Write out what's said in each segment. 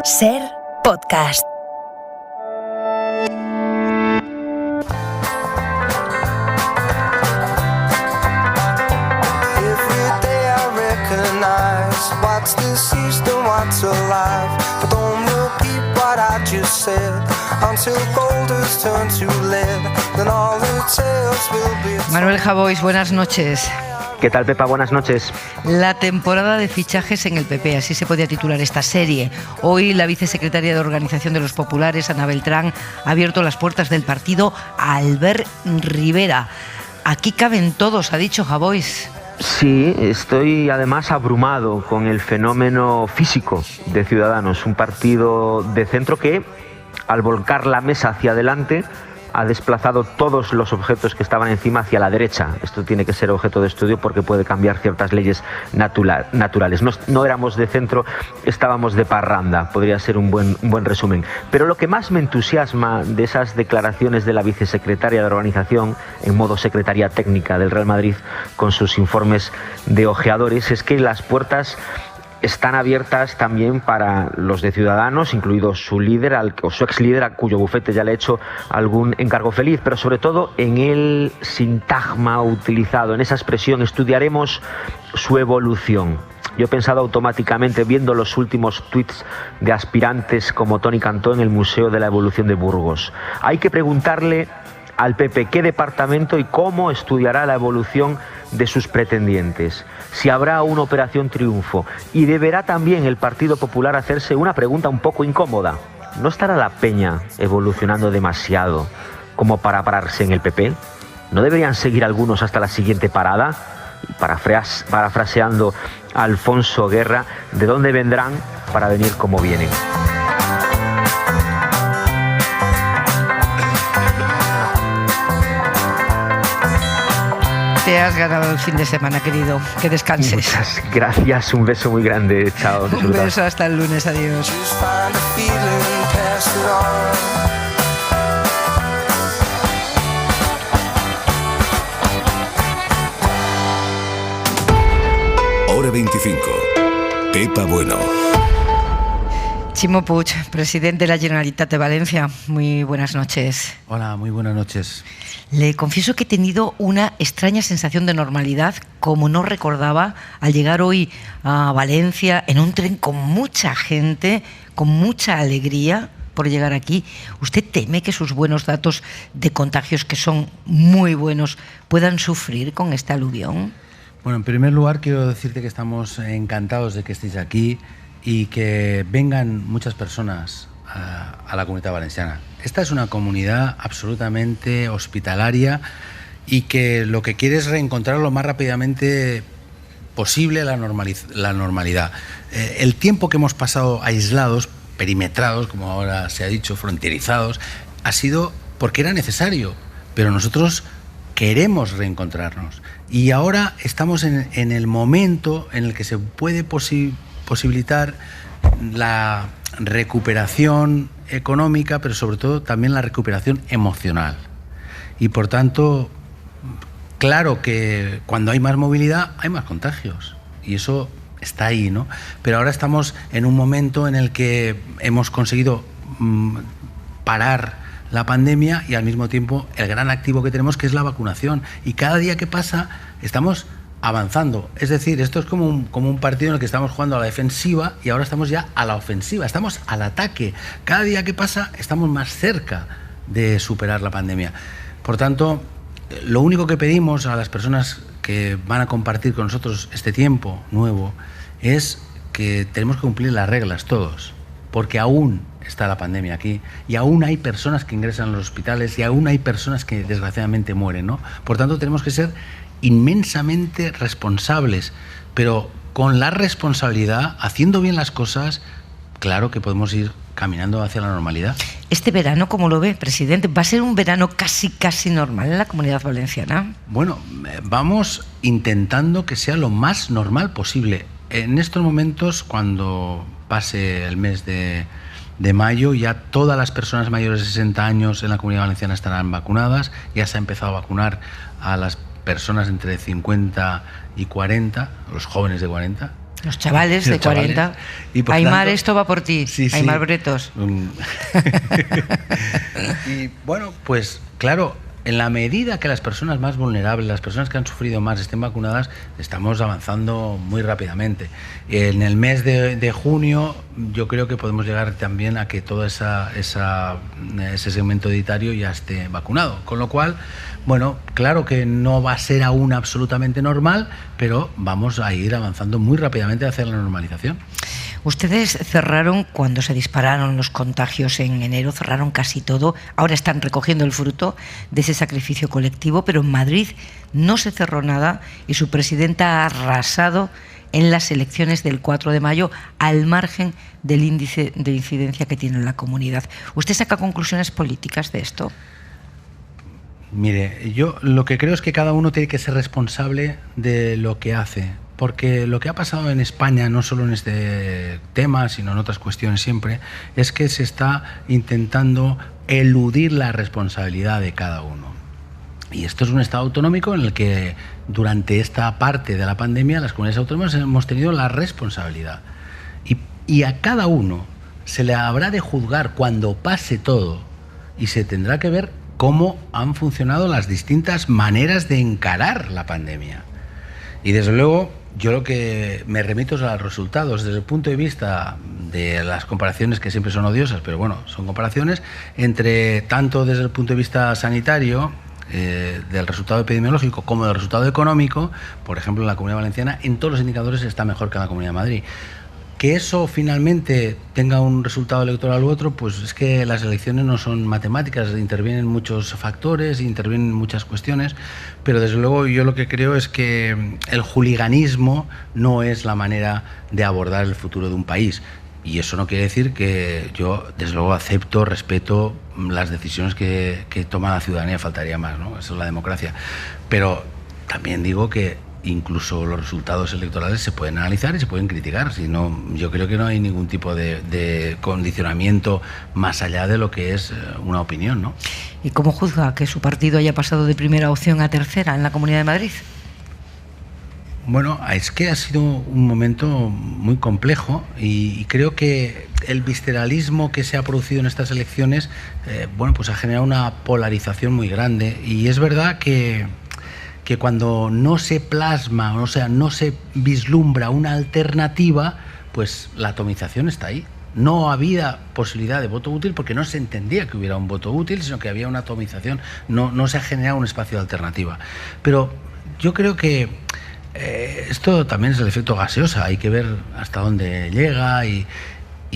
Ser Podcast. What's deceased and what's alive, but don't repeat what I just said until gold has turned to lead, then all the tales will be. Manuel Javois, buenas noches. ¿Qué tal, Pepa? Buenas noches. La temporada de fichajes en el PP, así se podía titular esta serie. Hoy la vicesecretaria de Organización de los Populares, Ana Beltrán, ha abierto las puertas del partido a Albert Rivera. Aquí caben todos, ha dicho Javois. Sí, estoy además abrumado con el fenómeno físico de Ciudadanos, un partido de centro que, al volcar la mesa hacia adelante, ha desplazado todos los objetos que estaban encima hacia la derecha. Esto tiene que ser objeto de estudio porque puede cambiar ciertas leyes naturales. No éramos de centro, estábamos de parranda, podría ser un buen resumen. Pero lo que más me entusiasma de esas declaraciones de la vicesecretaria de Organización, en modo secretaría técnica del Real Madrid, con sus informes de ojeadores, es que las puertas están abiertas también para los de Ciudadanos, incluido su líder o su ex líder, a cuyo bufete ya le ha hecho algún encargo feliz, pero sobre todo en el sintagma utilizado, en esa expresión: estudiaremos su evolución. Yo he pensado automáticamente, viendo los últimos tuits de aspirantes como Toni Cantó en el Museo de la Evolución de Burgos. Hay que preguntarle al PP qué departamento y cómo estudiará la evolución de sus pretendientes, si habrá una operación triunfo, y deberá también el Partido Popular hacerse una pregunta un poco incómoda: ¿no estará la peña evolucionando demasiado como para pararse en el PP? ¿No deberían seguir algunos hasta la siguiente parada? Parafraseando a Alfonso Guerra, ¿de dónde vendrán para venir como vienen? Te has ganado el fin de semana, querido. Que descanses. Muchas gracias, un beso muy grande. Chao. Un beso, hasta el lunes, adiós. Hora 25. Pepa Bueno. Chimo Puig, presidente de la Generalitat de Valencia. Muy buenas noches. Hola, muy buenas noches. Le confieso que he tenido una extraña sensación de normalidad, como no recordaba al llegar hoy a Valencia en un tren con mucha gente, con mucha alegría por llegar aquí. ¿Usted teme que sus buenos datos de contagios, que son muy buenos, puedan sufrir con esta aluvión? Bueno, en primer lugar quiero decirte que estamos encantados de que estéis aquí y que vengan muchas personas a la Comunitat Valenciana. Esta es una comunidad absolutamente hospitalaria y que lo que quiere es reencontrar lo más rápidamente posible la normalidad. El tiempo que hemos pasado aislados, perimetrados, como ahora se ha dicho, fronterizados, ha sido porque era necesario, pero nosotros queremos reencontrarnos. Y ahora estamos en el momento en el que se puede posibilitar la recuperación económica, pero sobre todo también la recuperación emocional. Y por tanto, claro que cuando hay más movilidad hay más contagios, y eso está ahí, ¿no? Pero ahora estamos en un momento en el que hemos conseguido parar la pandemia y al mismo tiempo el gran activo que tenemos, que es la vacunación, y cada día que pasa estamos avanzando. Es decir, esto es como un partido en el que estamos jugando a la defensiva y ahora estamos ya a la ofensiva, estamos al ataque. Cada día que pasa estamos más cerca de superar la pandemia. Por tanto, lo único que pedimos a las personas que van a compartir con nosotros este tiempo nuevo es que tenemos que cumplir las reglas todos, porque aún está la pandemia aquí y aún hay personas que ingresan a los hospitales y aún hay personas que desgraciadamente mueren, ¿no? Por tanto, tenemos que ser inmensamente responsables, pero con la responsabilidad, haciendo bien las cosas, claro que podemos ir caminando hacia la normalidad. Este verano, ¿cómo lo ve, presidente? ¿Va a ser un verano casi normal en la Comunidad Valenciana? Bueno, vamos intentando que sea lo más normal posible. En estos momentos, cuando pase el mes de mayo, ya todas las personas mayores de 60 años en la Comunidad Valenciana estarán vacunadas. Ya se ha empezado a vacunar a las personas entre 50 y 40, los jóvenes de 40. Los chavales de 40. Y por Aymar, tanto, esto va por ti. sí, sí. Aymar Bretos. Y bueno, pues claro, en la medida que las personas más vulnerables, las personas que han sufrido más estén vacunadas, estamos avanzando muy rápidamente. En el mes de junio yo creo que podemos llegar también a que todo ese segmento editario ya esté vacunado. Con lo cual, bueno, claro que no va a ser aún absolutamente normal, pero vamos a ir avanzando muy rápidamente hacia la normalización. Ustedes cerraron, cuando se dispararon los contagios en enero, cerraron casi todo. Ahora están recogiendo el fruto de ese sacrificio colectivo, pero en Madrid no se cerró nada y su presidenta ha arrasado en las elecciones del 4 de mayo, al margen del índice de incidencia que tiene la comunidad. ¿Usted saca conclusiones políticas de esto? Mire, yo lo que creo es que cada uno tiene que ser responsable de lo que hace. Porque lo que ha pasado en España, no solo en este tema, sino en otras cuestiones siempre, es que se está intentando eludir la responsabilidad de cada uno. Y esto es un Estado autonómico en el que durante esta parte de la pandemia las comunidades autónomas hemos tenido la responsabilidad. Y a cada uno se le habrá de juzgar cuando pase todo y se tendrá que ver cómo han funcionado las distintas maneras de encarar la pandemia. Y desde luego, yo lo que me remito es a los resultados desde el punto de vista de las comparaciones, que siempre son odiosas, pero bueno, son comparaciones, entre tanto desde el punto de vista sanitario, del resultado epidemiológico, como del resultado económico. Por ejemplo, en la Comunidad Valenciana, en todos los indicadores está mejor que en la Comunidad de Madrid. Que eso finalmente tenga un resultado electoral u otro, pues es que las elecciones no son matemáticas, intervienen muchos factores, intervienen muchas cuestiones, pero desde luego yo lo que creo es que el juliganismo no es la manera de abordar el futuro de un país. Y eso no quiere decir que yo, desde luego, acepto, respeto las decisiones que toma la ciudadanía, faltaría más, ¿no? Eso es la democracia. Pero también digo que incluso los resultados electorales se pueden analizar y se pueden criticar. Si no, yo creo que no hay ningún tipo de condicionamiento más allá de lo que es una opinión, ¿no? ¿Y cómo juzga que su partido haya pasado de primera opción a tercera en la Comunidad de Madrid? Bueno, es que ha sido un momento muy complejo y creo que el visceralismo que se ha producido en estas elecciones, bueno, pues ha generado una polarización muy grande. Y es verdad que cuando no se plasma, o sea, no se vislumbra una alternativa, pues la atomización está ahí. No había posibilidad de voto útil porque no se entendía que hubiera un voto útil, sino que había una atomización, no se ha generado un espacio de alternativa. Pero yo creo que esto también es el efecto gaseosa, hay que ver hasta dónde llega y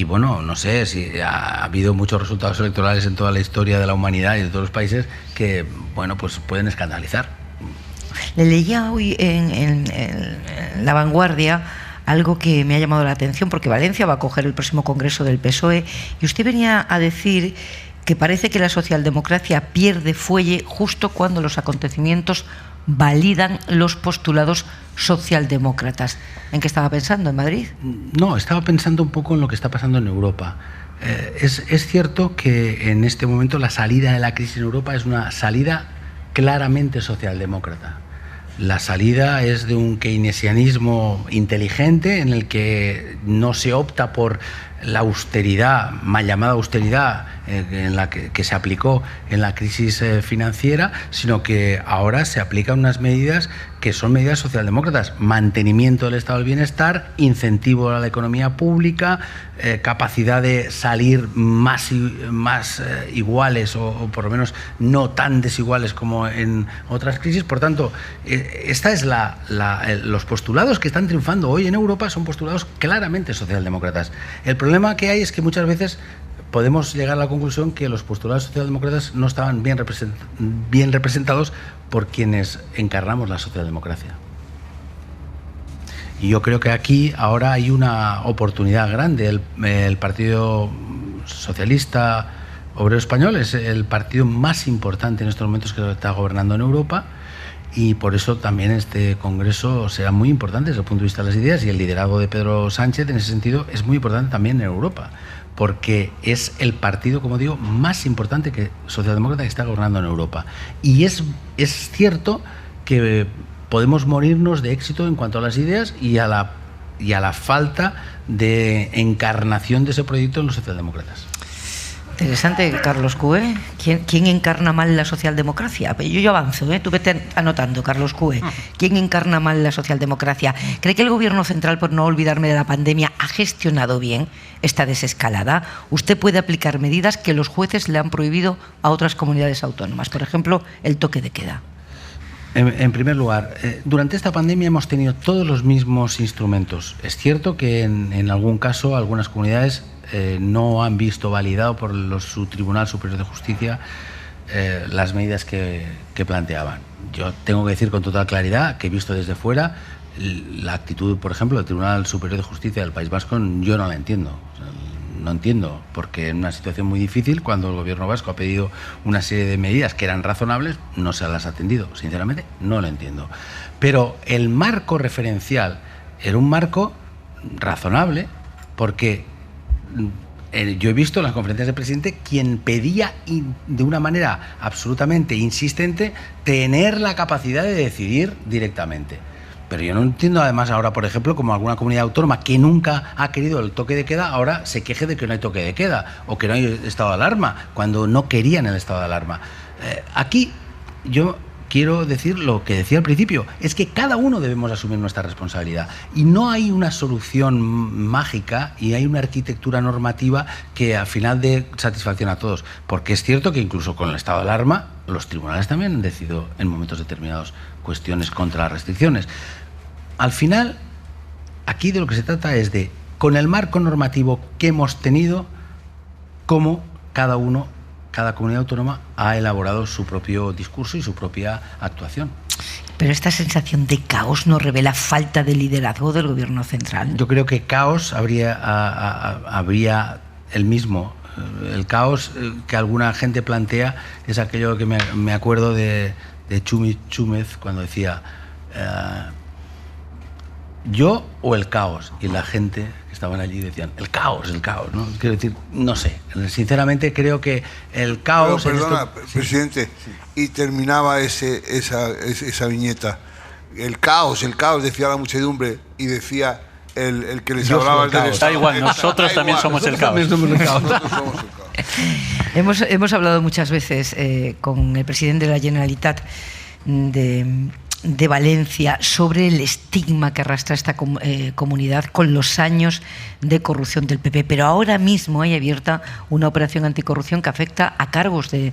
bueno, no sé si ha habido muchos resultados electorales en toda la historia de la humanidad y de todos los países que, bueno, pues pueden escandalizar. Le leía hoy en La Vanguardia algo que me ha llamado la atención, porque Valencia va a acoger el próximo congreso del PSOE y usted venía a decir que parece que la socialdemocracia pierde fuelle justo cuando los acontecimientos validan los postulados socialdemócratas. ¿En qué estaba pensando? ¿En Madrid? No, estaba pensando un poco en lo que está pasando en Europa. Es cierto que en este momento la salida de la crisis en Europa es una salida claramente socialdemócrata. La salida es de un keynesianismo inteligente en el que no se opta por la austeridad, mal llamada austeridad, en la que se aplicó en la crisis financiera, sino que ahora se aplican unas medidas que son medidas socialdemócratas: mantenimiento del estado del bienestar, incentivo a la economía pública, capacidad de salir más iguales o por lo menos no tan desiguales como en otras crisis. Por tanto, esta es los postulados que están triunfando hoy en Europa, son postulados claramente socialdemócratas. El problema que hay es que muchas veces podemos llegar a la conclusión que los postulados socialdemócratas no estaban bien representados por quienes encarnamos la socialdemocracia. Y yo creo que aquí ahora hay una oportunidad grande. El Partido Socialista Obrero Español es el partido más importante en estos momentos que está gobernando en Europa, y por eso también este congreso será muy importante desde el punto de vista de las ideas, y el liderazgo de Pedro Sánchez en ese sentido es muy importante también en Europa, porque es el partido, como digo, más importante que socialdemócrata que está gobernando en Europa. Y es cierto que podemos morirnos de éxito en cuanto a las ideas y a la y a la falta de encarnación de ese proyecto en los socialdemócratas. Interesante, Carlos Cue. ¿Quién encarna mal la socialdemocracia? Yo avanzo, tú vete anotando, Carlos Cue. ¿Quién encarna mal la socialdemocracia? ¿Cree que el Gobierno central, por no olvidarme de la pandemia, ha gestionado bien esta desescalada? ¿Usted puede aplicar medidas que los jueces le han prohibido a otras comunidades autónomas? Por ejemplo, el toque de queda. En primer lugar, durante esta pandemia hemos tenido todos los mismos instrumentos. Es cierto que en algún caso algunas comunidades no han visto validado por su Tribunal Superior de Justicia las medidas que planteaban. Yo tengo que decir con total claridad que, visto desde fuera, la actitud, por ejemplo, del Tribunal Superior de Justicia del País Vasco yo no la entiendo. No entiendo, porque en una situación muy difícil, cuando el Gobierno vasco ha pedido una serie de medidas que eran razonables, no se las ha atendido. Sinceramente, no lo entiendo. Pero el marco referencial era un marco razonable, porque yo he visto en las conferencias del presidente quien pedía de una manera absolutamente insistente tener la capacidad de decidir directamente. Pero yo no entiendo, además, ahora, por ejemplo, como alguna comunidad autónoma que nunca ha querido el toque de queda, ahora se queje de que no hay toque de queda o que no hay estado de alarma, cuando no querían el estado de alarma. Aquí yo quiero decir lo que decía al principio, es que cada uno debemos asumir nuestra responsabilidad. Y no hay una solución mágica y hay una arquitectura normativa que al final dé satisfacción a todos. Porque es cierto que incluso con el estado de alarma, los tribunales también han decidido en momentos determinados cuestiones contra las restricciones. Al final, aquí de lo que se trata es de, con el marco normativo que hemos tenido, cómo cada comunidad autónoma ha elaborado su propio discurso y su propia actuación. Pero esta sensación de caos no revela falta de liderazgo del Gobierno central. Yo creo que caos habría el mismo. El caos que alguna gente plantea es aquello que me acuerdo de Chumi Chúmez cuando decía yo o el caos, y la gente que estaban allí decían el caos, ¿no? Quiero decir, no sé, sinceramente creo que el caos... Pero, perdona, presidente, y terminaba esa viñeta, el caos, decía la muchedumbre, y decía el que les hablaba del Estado. Da igual, nosotros también somos el caos. Hemos hablado muchas veces con el presidente de la Generalitat de Valencia sobre el estigma que arrastra esta comunidad con los años de corrupción del PP, pero ahora mismo hay abierta una operación anticorrupción que afecta a cargos de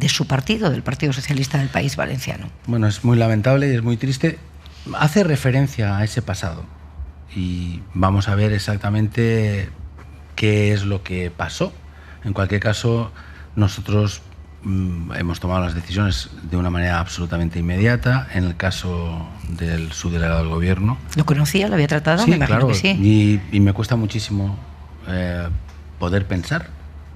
su partido, del Partido Socialista del País Valenciano. Bueno, es muy lamentable y es muy triste. Hace referencia a ese pasado y vamos a ver exactamente qué es lo que pasó. En cualquier caso, nosotros hemos tomado las decisiones de una manera absolutamente inmediata. En el caso del subdelegado del Gobierno... ¿Lo conocía? ¿Lo había tratado? Sí, me imagino claro, que sí. Y me cuesta muchísimo poder pensar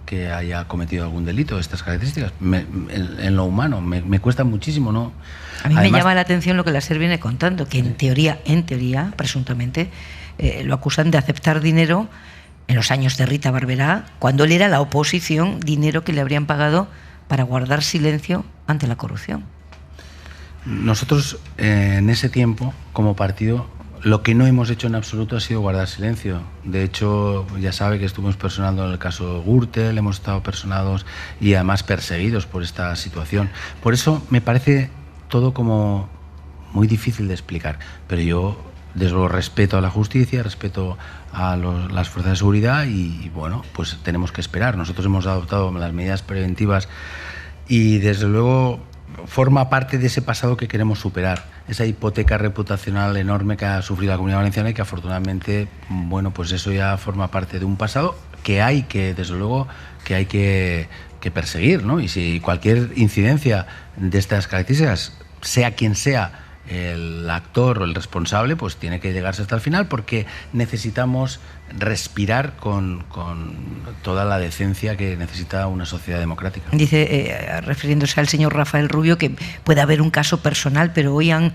que haya cometido algún delito de estas características. En lo humano, me cuesta muchísimo, ¿no? A mí me llama la atención lo que la SER viene contando, que en teoría, presuntamente, lo acusan de aceptar dinero en los años de Rita Barberá, cuando él era la oposición, dinero que le habrían pagado para guardar silencio ante la corrupción. Nosotros, en ese tiempo, como partido, lo que no hemos hecho en absoluto ha sido guardar silencio. De hecho, ya sabe que estuvimos personando en el caso Gürtel, hemos estado personados y además perseguidos por esta situación. Por eso me parece todo como muy difícil de explicar. Pero yo, desde luego, respeto a la justicia, respeto a las fuerzas de seguridad y bueno, pues tenemos que esperar. Nosotros hemos adoptado las medidas preventivas y desde luego forma parte de ese pasado que queremos superar, esa hipoteca reputacional enorme que ha sufrido la Comunidad Valenciana y que afortunadamente, bueno, pues eso ya forma parte de un pasado que hay que, desde luego, que hay que perseguir, ¿no? Y si cualquier incidencia de estas características, sea quien sea el actor o el responsable, pues tiene que llegarse hasta el final, porque necesitamos respirar con toda la decencia que necesita una sociedad democrática. Dice, refiriéndose al señor Rafael Rubio, que puede haber un caso personal, pero hoy han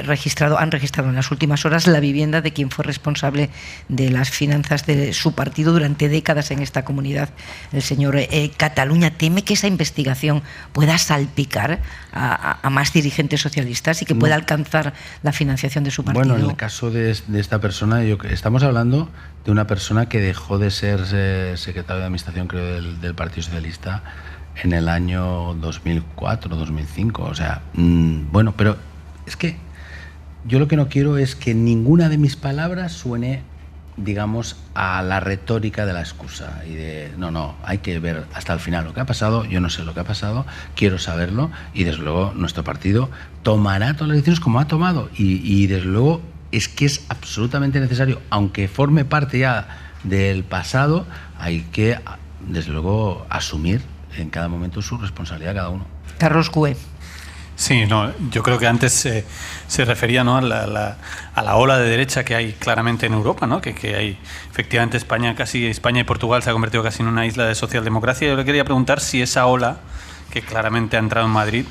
registrado en las últimas horas la vivienda de quien fue responsable de las finanzas de su partido durante décadas en esta comunidad, el señor Cataluña. ¿Teme que esa investigación pueda salpicar a más dirigentes socialistas y que pueda alcanzar la financiación de su partido? Bueno, en el caso de esta persona, estamos hablando de una persona que dejó de ser secretario de administración, creo, del Partido Socialista en el año 2004, 2005. O sea, bueno, pero es que yo lo que no quiero es que ninguna de mis palabras suene, digamos, a la retórica de la excusa y de no, hay que ver hasta el final lo que ha pasado. Yo no sé lo que ha pasado, quiero saberlo, y desde luego nuestro partido tomará todas las decisiones como ha tomado, y desde luego es que es absolutamente necesario, aunque forme parte ya del pasado, hay que desde luego asumir en cada momento su responsabilidad cada uno. Carlos Cue. Sí, no, yo creo que antes se refería, ¿no?, a la ola de derecha que hay claramente en Europa, ¿no?, que hay efectivamente España y Portugal se ha convertido casi en una isla de socialdemocracia. Yo le quería preguntar si esa ola que claramente ha entrado en Madrid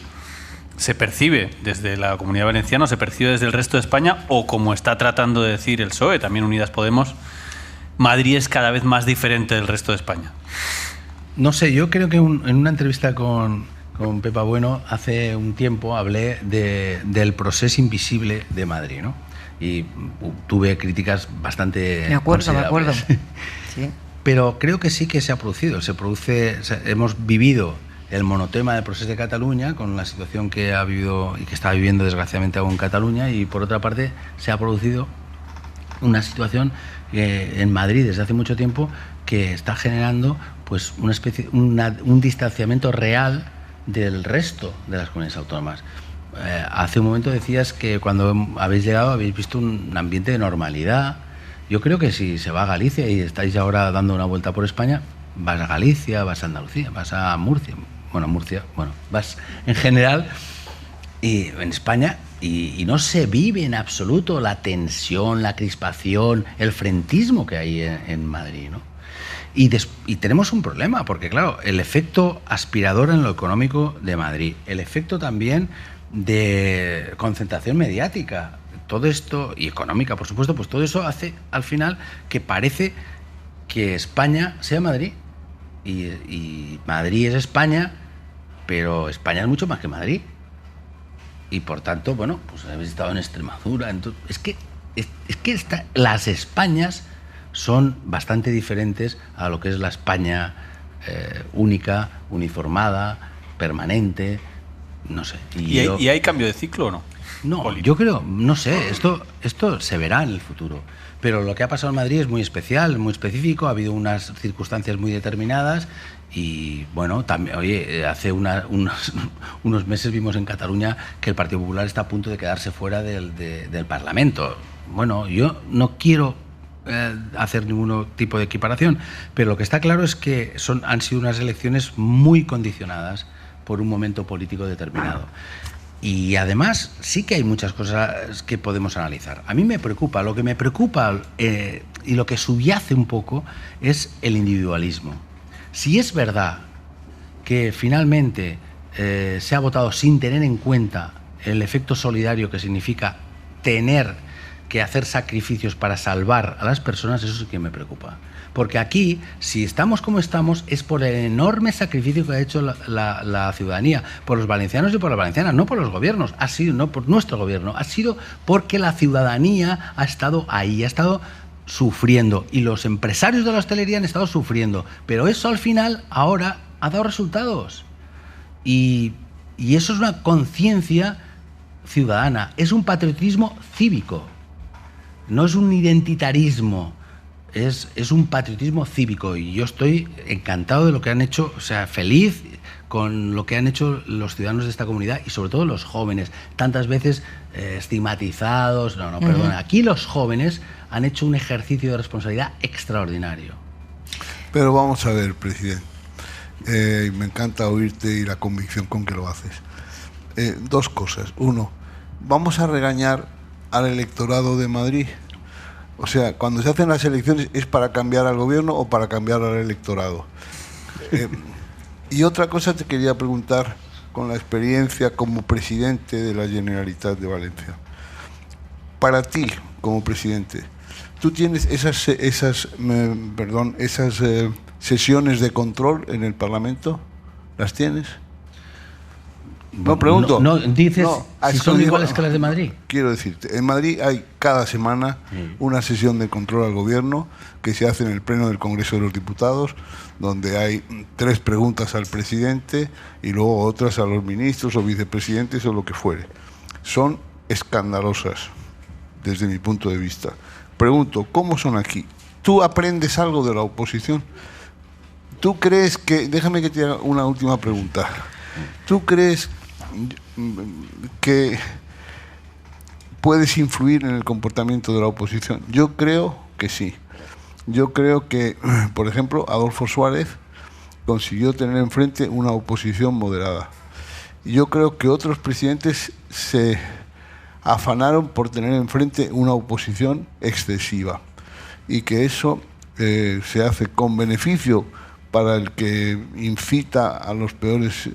se percibe desde la Comunidad Valenciana, se percibe desde el resto de España, o, como está tratando de decir el PSOE, también Unidas Podemos, Madrid es cada vez más diferente del resto de España. No sé, yo creo que en una entrevista con Pepa Bueno hace un tiempo hablé del proceso invisible de Madrid, ¿no? Y tuve críticas bastante considerables. Sí. Pero creo que sí que se ha producido. Hemos vivido el monotema del proceso de Cataluña, con la situación que ha vivido y que está viviendo desgraciadamente aún en Cataluña, y por otra parte se ha producido una situación en Madrid desde hace mucho tiempo que está generando pues un distanciamiento real del resto de las comunidades autónomas. Hace un momento decías que cuando habéis llegado habéis visto un ambiente de normalidad. Yo creo que si se va a Galicia y estáis ahora dando una vuelta por España, vas a Galicia, vas a Andalucía, vas a Murcia, vas en general y en España, y no se vive en absoluto la tensión, la crispación, el frentismo que hay en Madrid, ¿no? Y tenemos un problema, porque claro, el efecto aspirador en lo económico de Madrid, el efecto también de concentración mediática, todo esto, y económica, por supuesto, pues todo eso hace al final que parece que España sea Madrid, y Madrid es España, pero España es mucho más que Madrid. Y por tanto, bueno, pues habéis estado en Extremadura, entonces, es que las Españas son bastante diferentes a lo que es la España única, uniformada, permanente, no sé. ¿Y hay cambio de ciclo o no? No, yo creo, no sé, esto se verá en el futuro. Pero lo que ha pasado en Madrid es muy especial, muy específico, ha habido unas circunstancias muy determinadas y, bueno, también, oye, hace unos meses vimos en Cataluña que el Partido Popular está a punto de quedarse fuera del Parlamento. Bueno, yo no quiero hacer ningún tipo de equiparación, pero lo que está claro es que han sido unas elecciones muy condicionadas por un momento político determinado. Y además sí que hay muchas cosas que podemos analizar. A mí me preocupa, lo que me preocupa y lo que subyace un poco es el individualismo. Si es verdad que finalmente se ha votado sin tener en cuenta el efecto solidario que significa tener que hacer sacrificios para salvar a las personas, eso sí que me preocupa. Porque aquí, si estamos como estamos, es por el enorme sacrificio que ha hecho la ciudadanía, por los valencianos y por las valencianas, no por los gobiernos, ha sido no por nuestro gobierno, ha sido porque la ciudadanía ha estado ahí, ha estado sufriendo, y los empresarios de la hostelería han estado sufriendo, pero eso al final ahora ha dado resultados. Y eso es una conciencia ciudadana, es un patriotismo cívico, no es un identitarismo. Es un patriotismo cívico, y yo estoy encantado de lo que han hecho, o sea, feliz con lo que han hecho los ciudadanos de esta comunidad y sobre todo los jóvenes, tantas veces estigmatizados. Perdona, aquí los jóvenes han hecho un ejercicio de responsabilidad extraordinario. Pero vamos a ver, presidente, me encanta oírte y la convicción con que lo haces. Dos cosas. Uno, vamos a regañar al electorado de Madrid. O sea, cuando se hacen las elecciones, ¿es para cambiar al gobierno o para cambiar al electorado? Y otra cosa te quería preguntar, con la experiencia como presidente de la Generalitat de Valencia. Para ti, como presidente, ¿tú tienes esas sesiones de control en el Parlamento? ¿Las tienes? No, pregunto. No, dices si son iguales que las de Madrid. Quiero decirte, en Madrid hay cada semana una sesión de control al gobierno que se hace en el Pleno del Congreso de los Diputados, donde hay 3 preguntas al presidente y luego otras a los ministros o vicepresidentes o lo que fuere. Son escandalosas, desde mi punto de vista. Pregunto, ¿cómo son aquí? ¿Tú aprendes algo de la oposición? ¿Tú crees que... Déjame que te haga una última pregunta. ¿Tú crees que puedes influir en el comportamiento de la oposición? Yo creo que sí. Yo creo que, por ejemplo, Adolfo Suárez consiguió tener enfrente una oposición moderada. Yo creo que otros presidentes se afanaron por tener enfrente una oposición excesiva y que eso se hace con beneficio para el que incita a los peores,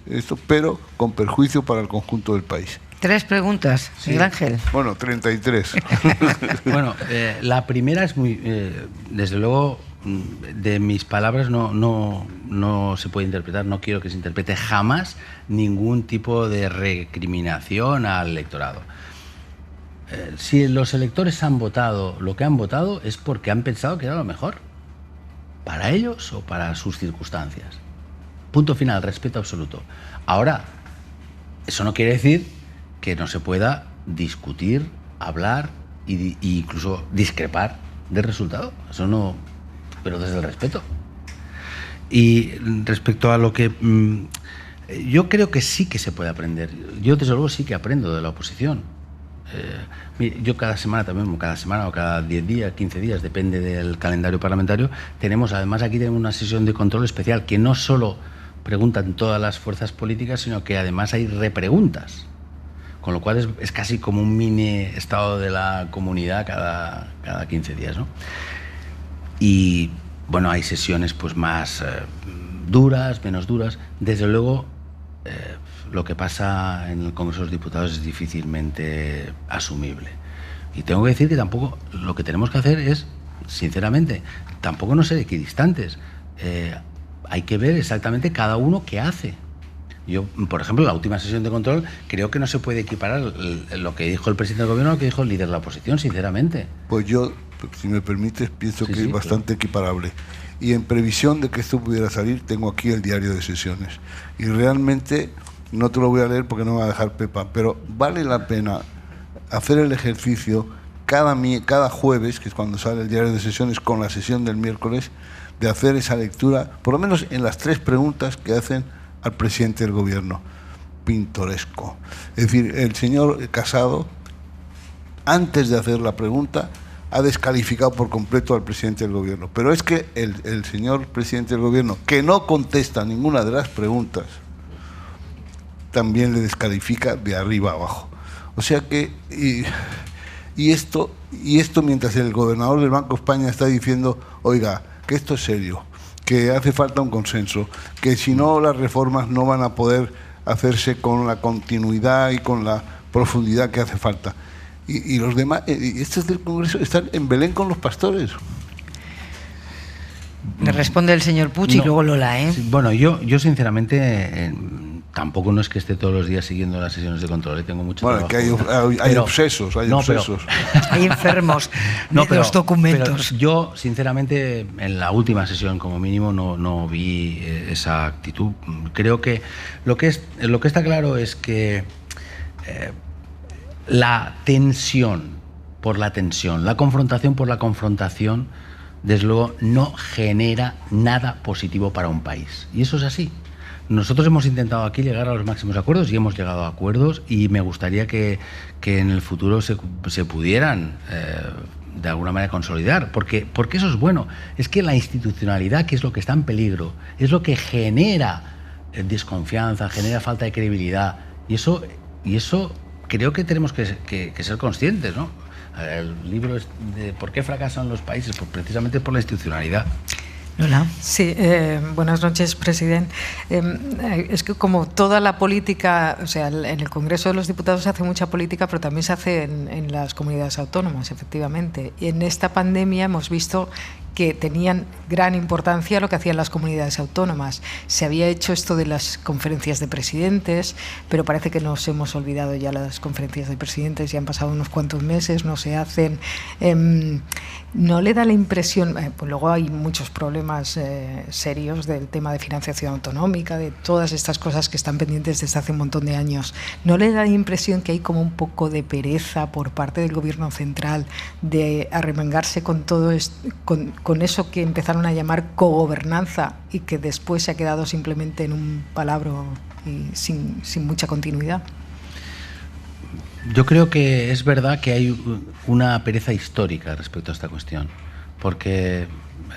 pero con perjuicio para el conjunto del país. 3 preguntas, Sí. Miguel Ángel. Bueno, 33. Bueno, la primera es muy... desde luego, de mis palabras no se puede interpretar, no quiero que se interprete jamás ningún tipo de recriminación al electorado. Si los electores han votado lo que han votado es porque han pensado que era lo mejor para ellos o para sus circunstancias. Punto final, respeto absoluto. Ahora, eso no quiere decir que no se pueda discutir, hablar e incluso discrepar del resultado. Eso no, pero desde el respeto. Y respecto a lo que... yo creo que sí que se puede aprender. Yo desde luego sí que aprendo de la oposición. Yo cada semana o cada 10 días, 15 días, depende del calendario parlamentario, tenemos una sesión de control especial que no solo preguntan todas las fuerzas políticas, sino que además hay repreguntas, con lo cual es casi como un mini estado de la comunidad cada 15 días, ¿no? Y bueno, hay sesiones pues más duras, menos duras. Desde luego, lo que pasa en el Congreso de los Diputados es difícilmente asumible. Y tengo que decir que tampoco lo que tenemos que hacer es, sinceramente, tampoco no ser equidistantes. Hay que ver exactamente cada uno qué hace. Yo, por ejemplo, la última sesión de control, creo que no se puede equiparar lo que dijo el presidente del gobierno a lo que dijo el líder de la oposición, sinceramente. Pues yo, si me permites, pienso que es bastante equiparable. Y en previsión de que esto pudiera salir, tengo aquí el diario de sesiones. Y realmente... no te lo voy a leer porque no me va a dejar Pepa, pero vale la pena hacer el ejercicio cada jueves, que es cuando sale el diario de sesiones, con la sesión del miércoles, de hacer esa lectura, por lo menos en las 3 preguntas que hacen al presidente del gobierno. Pintoresco. Es decir, el señor Casado, antes de hacer la pregunta, ha descalificado por completo al presidente del gobierno. Pero es que el señor presidente del gobierno, que no contesta ninguna de las preguntas, también le descalifica de arriba a abajo. O sea que, y esto mientras el gobernador del Banco de España está diciendo, oiga, que esto es serio, que hace falta un consenso, que si no las reformas no van a poder hacerse con la continuidad y con la profundidad que hace falta. Y los demás, estos del Congreso están en Belén con los pastores. Le responde el señor Puig y luego Lola, ¿eh? Sí, bueno, yo sinceramente... tampoco no es que esté todos los días siguiendo las sesiones de control, tengo mucho trabajo. Que hay obsesos, Hay enfermos de los documentos. Pero yo, sinceramente, en la última sesión, como mínimo, no vi esa actitud. Creo que lo que está claro es que la tensión por la tensión, la confrontación por la confrontación, desde luego, no genera nada positivo para un país. Y eso es así. Nosotros hemos intentado aquí llegar a los máximos acuerdos y hemos llegado a acuerdos y me gustaría que en el futuro se pudieran de alguna manera consolidar, porque eso es bueno. Es que la institucionalidad, que es lo que está en peligro, es lo que genera desconfianza, genera falta de credibilidad y eso creo que tenemos que ser conscientes, ¿no? El libro es de ¿por qué fracasan los países? Pues precisamente por la institucionalidad. Lola. Sí, buenas noches, presidente. Es que como toda la política, o sea, en el Congreso de los Diputados se hace mucha política, pero también se hace en las comunidades autónomas, efectivamente. Y en esta pandemia hemos visto que tenían gran importancia lo que hacían las comunidades autónomas. Se había hecho esto de las conferencias de presidentes, pero parece que nos hemos olvidado ya las conferencias de presidentes, ya han pasado unos cuantos meses, no se hacen. ¿No le da la impresión, pues luego hay muchos problemas serios del tema de financiación autonómica, de todas estas cosas que están pendientes desde hace un montón de años, ¿no le da la impresión que hay como un poco de pereza por parte del Gobierno central de arremangarse con todo esto, con eso que empezaron a llamar cogobernanza y que después se ha quedado simplemente en un palabra y sin mucha continuidad? Yo creo que es verdad que hay una pereza histórica respecto a esta cuestión, porque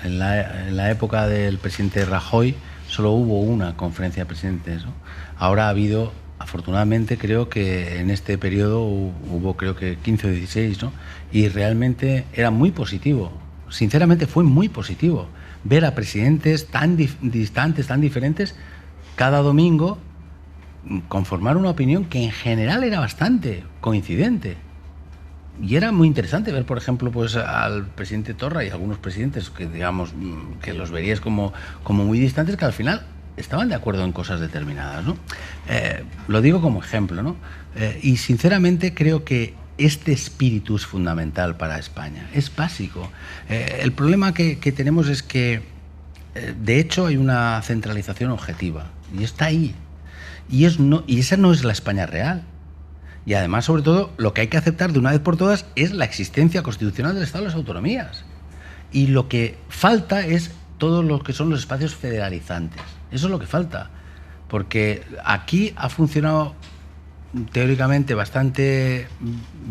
en la época del presidente Rajoy solo hubo una conferencia de presidentes, ¿no? Ahora ha habido, afortunadamente, creo que en este periodo hubo creo que 15 o 16, ¿no? Y realmente era muy positivo, sinceramente fue muy positivo ver a presidentes tan distantes, tan diferentes, cada domingo conformar una opinión que en general era bastante coincidente. Y era muy interesante ver, por ejemplo, pues al presidente Torra y algunos presidentes que, digamos, que los verías como muy distantes, que al final estaban de acuerdo en cosas determinadas, ¿no? Lo digo como ejemplo, ¿no? Y sinceramente creo que este espíritu es fundamental para España, es básico. El problema que tenemos es que, de hecho, hay una centralización objetiva, y está ahí. Y esa no es la España real. Y además, sobre todo, lo que hay que aceptar de una vez por todas es la existencia constitucional del Estado de las autonomías. Y lo que falta es todo lo que son los espacios federalizantes. Eso es lo que falta. Porque aquí ha funcionado teóricamente bastante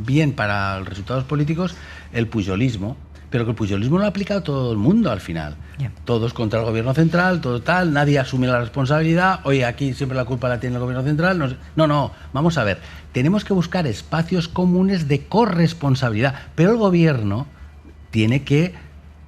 bien para los resultados políticos el pujolismo, pero que el pujolismo lo ha aplicado todo el mundo al final. Yeah. Todos contra el gobierno central, todo tal, nadie asume la responsabilidad. Oye, aquí siempre la culpa la tiene el gobierno central. No, vamos a ver. Tenemos que buscar espacios comunes de corresponsabilidad, pero el gobierno tiene que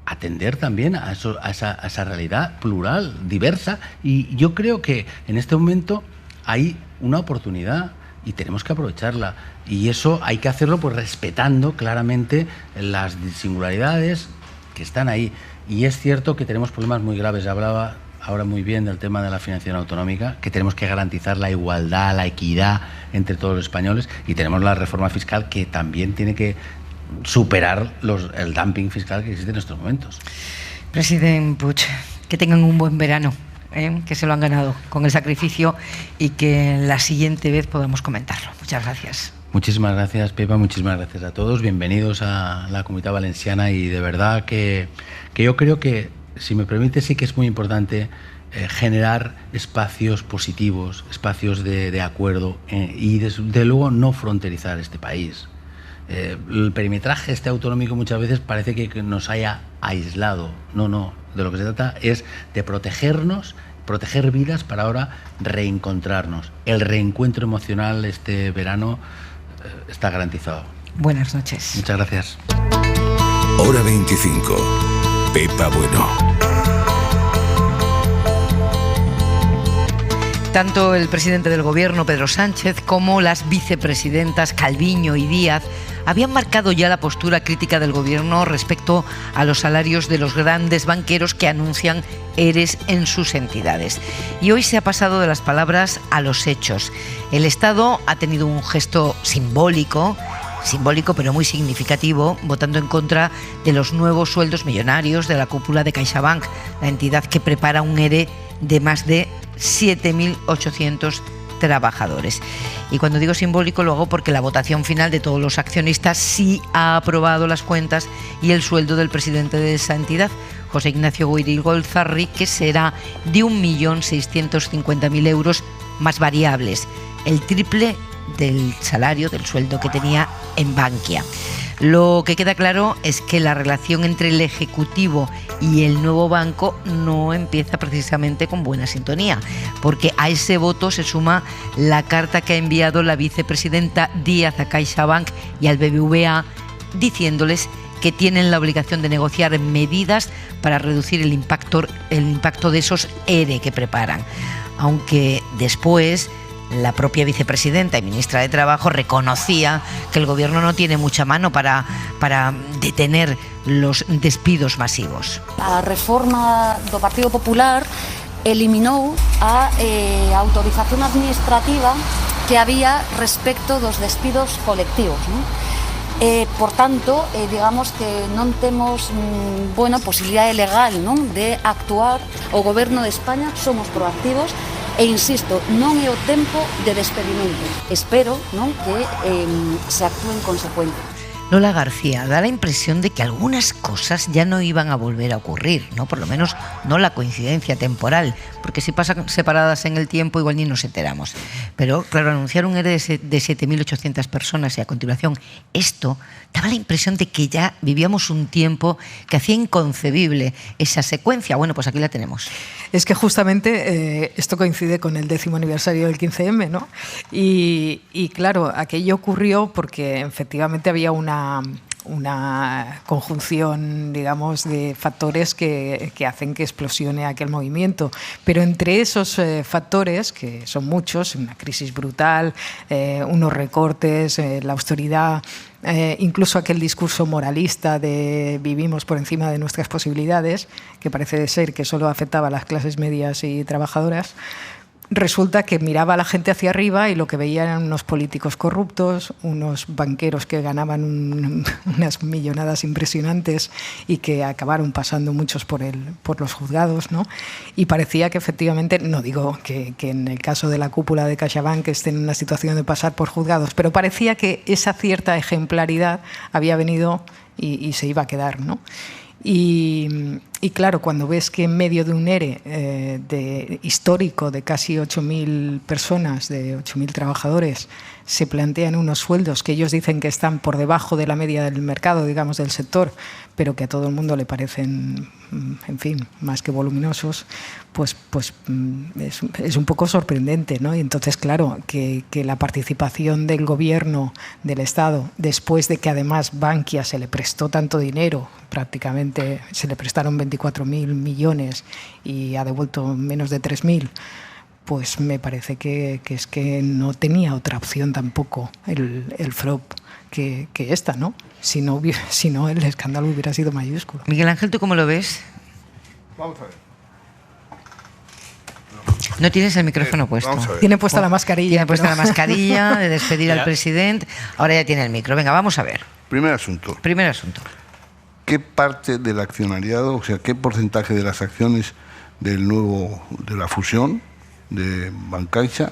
atender también a esa realidad plural, diversa, y yo creo que en este momento hay una oportunidad y tenemos que aprovecharla, y eso hay que hacerlo pues respetando claramente las singularidades que están ahí. Y es cierto que tenemos problemas muy graves. Hablaba ahora muy bien del tema de la financiación autonómica, que tenemos que garantizar la igualdad, la equidad entre todos los españoles, y tenemos la reforma fiscal que también tiene que superar el dumping fiscal que existe en estos momentos. Presidente Puig, que tengan un buen verano, que se lo han ganado con el sacrificio, y que la siguiente vez podamos comentarlo. Muchas gracias. Muchísimas gracias, Pepa, muchísimas gracias a todos. Bienvenidos a la Comunitat Valenciana, y de verdad que yo creo que, si me permite, sí que es muy importante generar espacios positivos, espacios de acuerdo, y de luego no fronterizar este país. El perimetraje autonómico muchas veces parece que nos haya aislado. No, de lo que se trata es de protegernos, proteger vidas para ahora reencontrarnos. El reencuentro emocional este verano está garantizado. Buenas noches. Muchas gracias. Hora 25. Pepa Bueno. Tanto el presidente del Gobierno, Pedro Sánchez, como las vicepresidentas Calviño y Díaz habían marcado ya la postura crítica del Gobierno respecto a los salarios de los grandes banqueros que anuncian ERES en sus entidades. Y hoy se ha pasado de las palabras a los hechos. El Estado ha tenido un gesto simbólico pero muy significativo, votando en contra de los nuevos sueldos millonarios de la cúpula de CaixaBank, la entidad que prepara un ERE de más de 7.800 trabajadores. Y cuando digo simbólico lo hago porque la votación final de todos los accionistas sí ha aprobado las cuentas y el sueldo del presidente de esa entidad, José Ignacio Goirigolzarri, que será de 1.650.000 euros más variables, el triple del salario, del sueldo que tenía en Bankia. Lo que queda claro es que la relación entre el Ejecutivo y el nuevo banco no empieza precisamente con buena sintonía, porque a ese voto se suma la carta que ha enviado la vicepresidenta Díaz a CaixaBank y al BBVA, diciéndoles que tienen la obligación de negociar medidas para reducir el impacto de esos ERE que preparan. Aunque después la propia vicepresidenta y ministra de Trabajo reconocía que el Gobierno no tiene mucha mano para detener los despidos masivos. A reforma do Partido Popular eliminou a autorización administrativa que había respecto dos despidos colectivos, non? Por tanto, digamos que non temos posibilidade legal, non, de actuar. O Goberno de España somos proactivos e, insisto, non é o tempo de despedimento. Espero, non, que se actúe en consecuencia. Lola García, da la impresión de que algunas cosas ya no iban a volver a ocurrir, ¿no? Por lo menos no la coincidencia temporal, porque si pasan separadas en el tiempo igual ni nos enteramos. Pero claro, anunciar un ERE de 7.800 personas y a continuación esto, daba la impresión de que ya vivíamos un tiempo que hacía inconcebible esa secuencia. Bueno, pues aquí la tenemos. Es que justamente esto coincide con el 10º aniversario del 15M, ¿no? Y claro, aquello ocurrió porque efectivamente había una conjunción, digamos, de factores que hacen que explosione aquel movimiento. Pero entre esos factores, que son muchos, una crisis brutal, unos recortes, la austeridad, incluso aquel discurso moralista de vivimos por encima de nuestras posibilidades, que parece ser que solo afectaba a las clases medias y trabajadoras, resulta que miraba a la gente hacia arriba y lo que veía eran unos políticos corruptos, unos banqueros que ganaban unas millonadas impresionantes y que acabaron pasando muchos por los juzgados, ¿no? Y parecía que efectivamente, no digo que en el caso de la cúpula de CaixaBank estén en una situación de pasar por juzgados, pero parecía que esa cierta ejemplaridad había venido y se iba a quedar, ¿no? Y claro, cuando ves que en medio de un ERE histórico de casi 8.000 personas, de 8.000 trabajadores, se plantean unos sueldos que ellos dicen que están por debajo de la media del mercado, digamos, del sector, pero que a todo el mundo le parecen, en fin, más que voluminosos, pues es un poco sorprendente, ¿no? Y entonces, claro, que la participación del Gobierno, del Estado, después de que además Bankia se le prestó tanto dinero, prácticamente se le prestaron 24.000 millones y ha devuelto menos de 3.000, pues me parece que es que no tenía otra opción tampoco el FROP que esta, ¿no? Si no, el escándalo hubiera sido mayúsculo. Miguel Ángel, ¿tú cómo lo ves? Vamos a ver. No tienes el micrófono puesto. Tiene puesta la mascarilla. Tiene puesta la mascarilla de despedir al presidente. Ahora ya tiene el micro. Venga, vamos a ver. Primer asunto. ¿Qué parte del accionariado, o sea, qué porcentaje de las acciones de la fusión de Bancaixa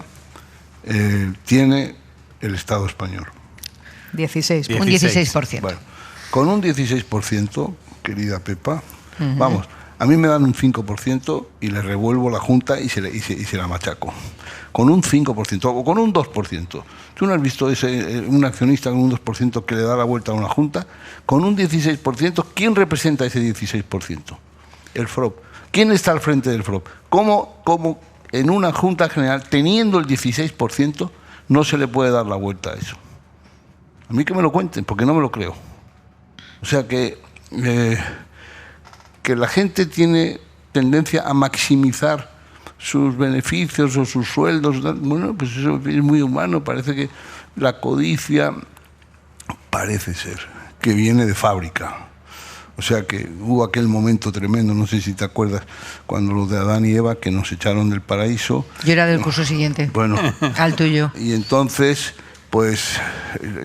tiene el Estado español? 16%. Un 16%. Bueno, con un 16%, querida Pepa, vamos, a mí me dan un 5% y le revuelvo la Junta y se la machaco. Con un 5% o con un 2%. ¿Tú no has visto un accionista con un 2% que le da la vuelta a una Junta? Con un 16%, ¿quién representa ese 16%? El FROP. ¿Quién está al frente del FROP? ¿Cómo en una Junta General, teniendo el 16%, no se le puede dar la vuelta a eso? A mí que me lo cuenten, porque no me lo creo. O sea que la gente tiene tendencia a maximizar sus beneficios o sus sueldos. Bueno, pues eso es muy humano. Parece que la codicia, parece ser, que viene de fábrica. O sea que hubo aquel momento tremendo, no sé si te acuerdas, cuando los de Adán y Eva, que nos echaron del paraíso. Yo era del curso siguiente. Bueno. Al tuyo. Y entonces, pues,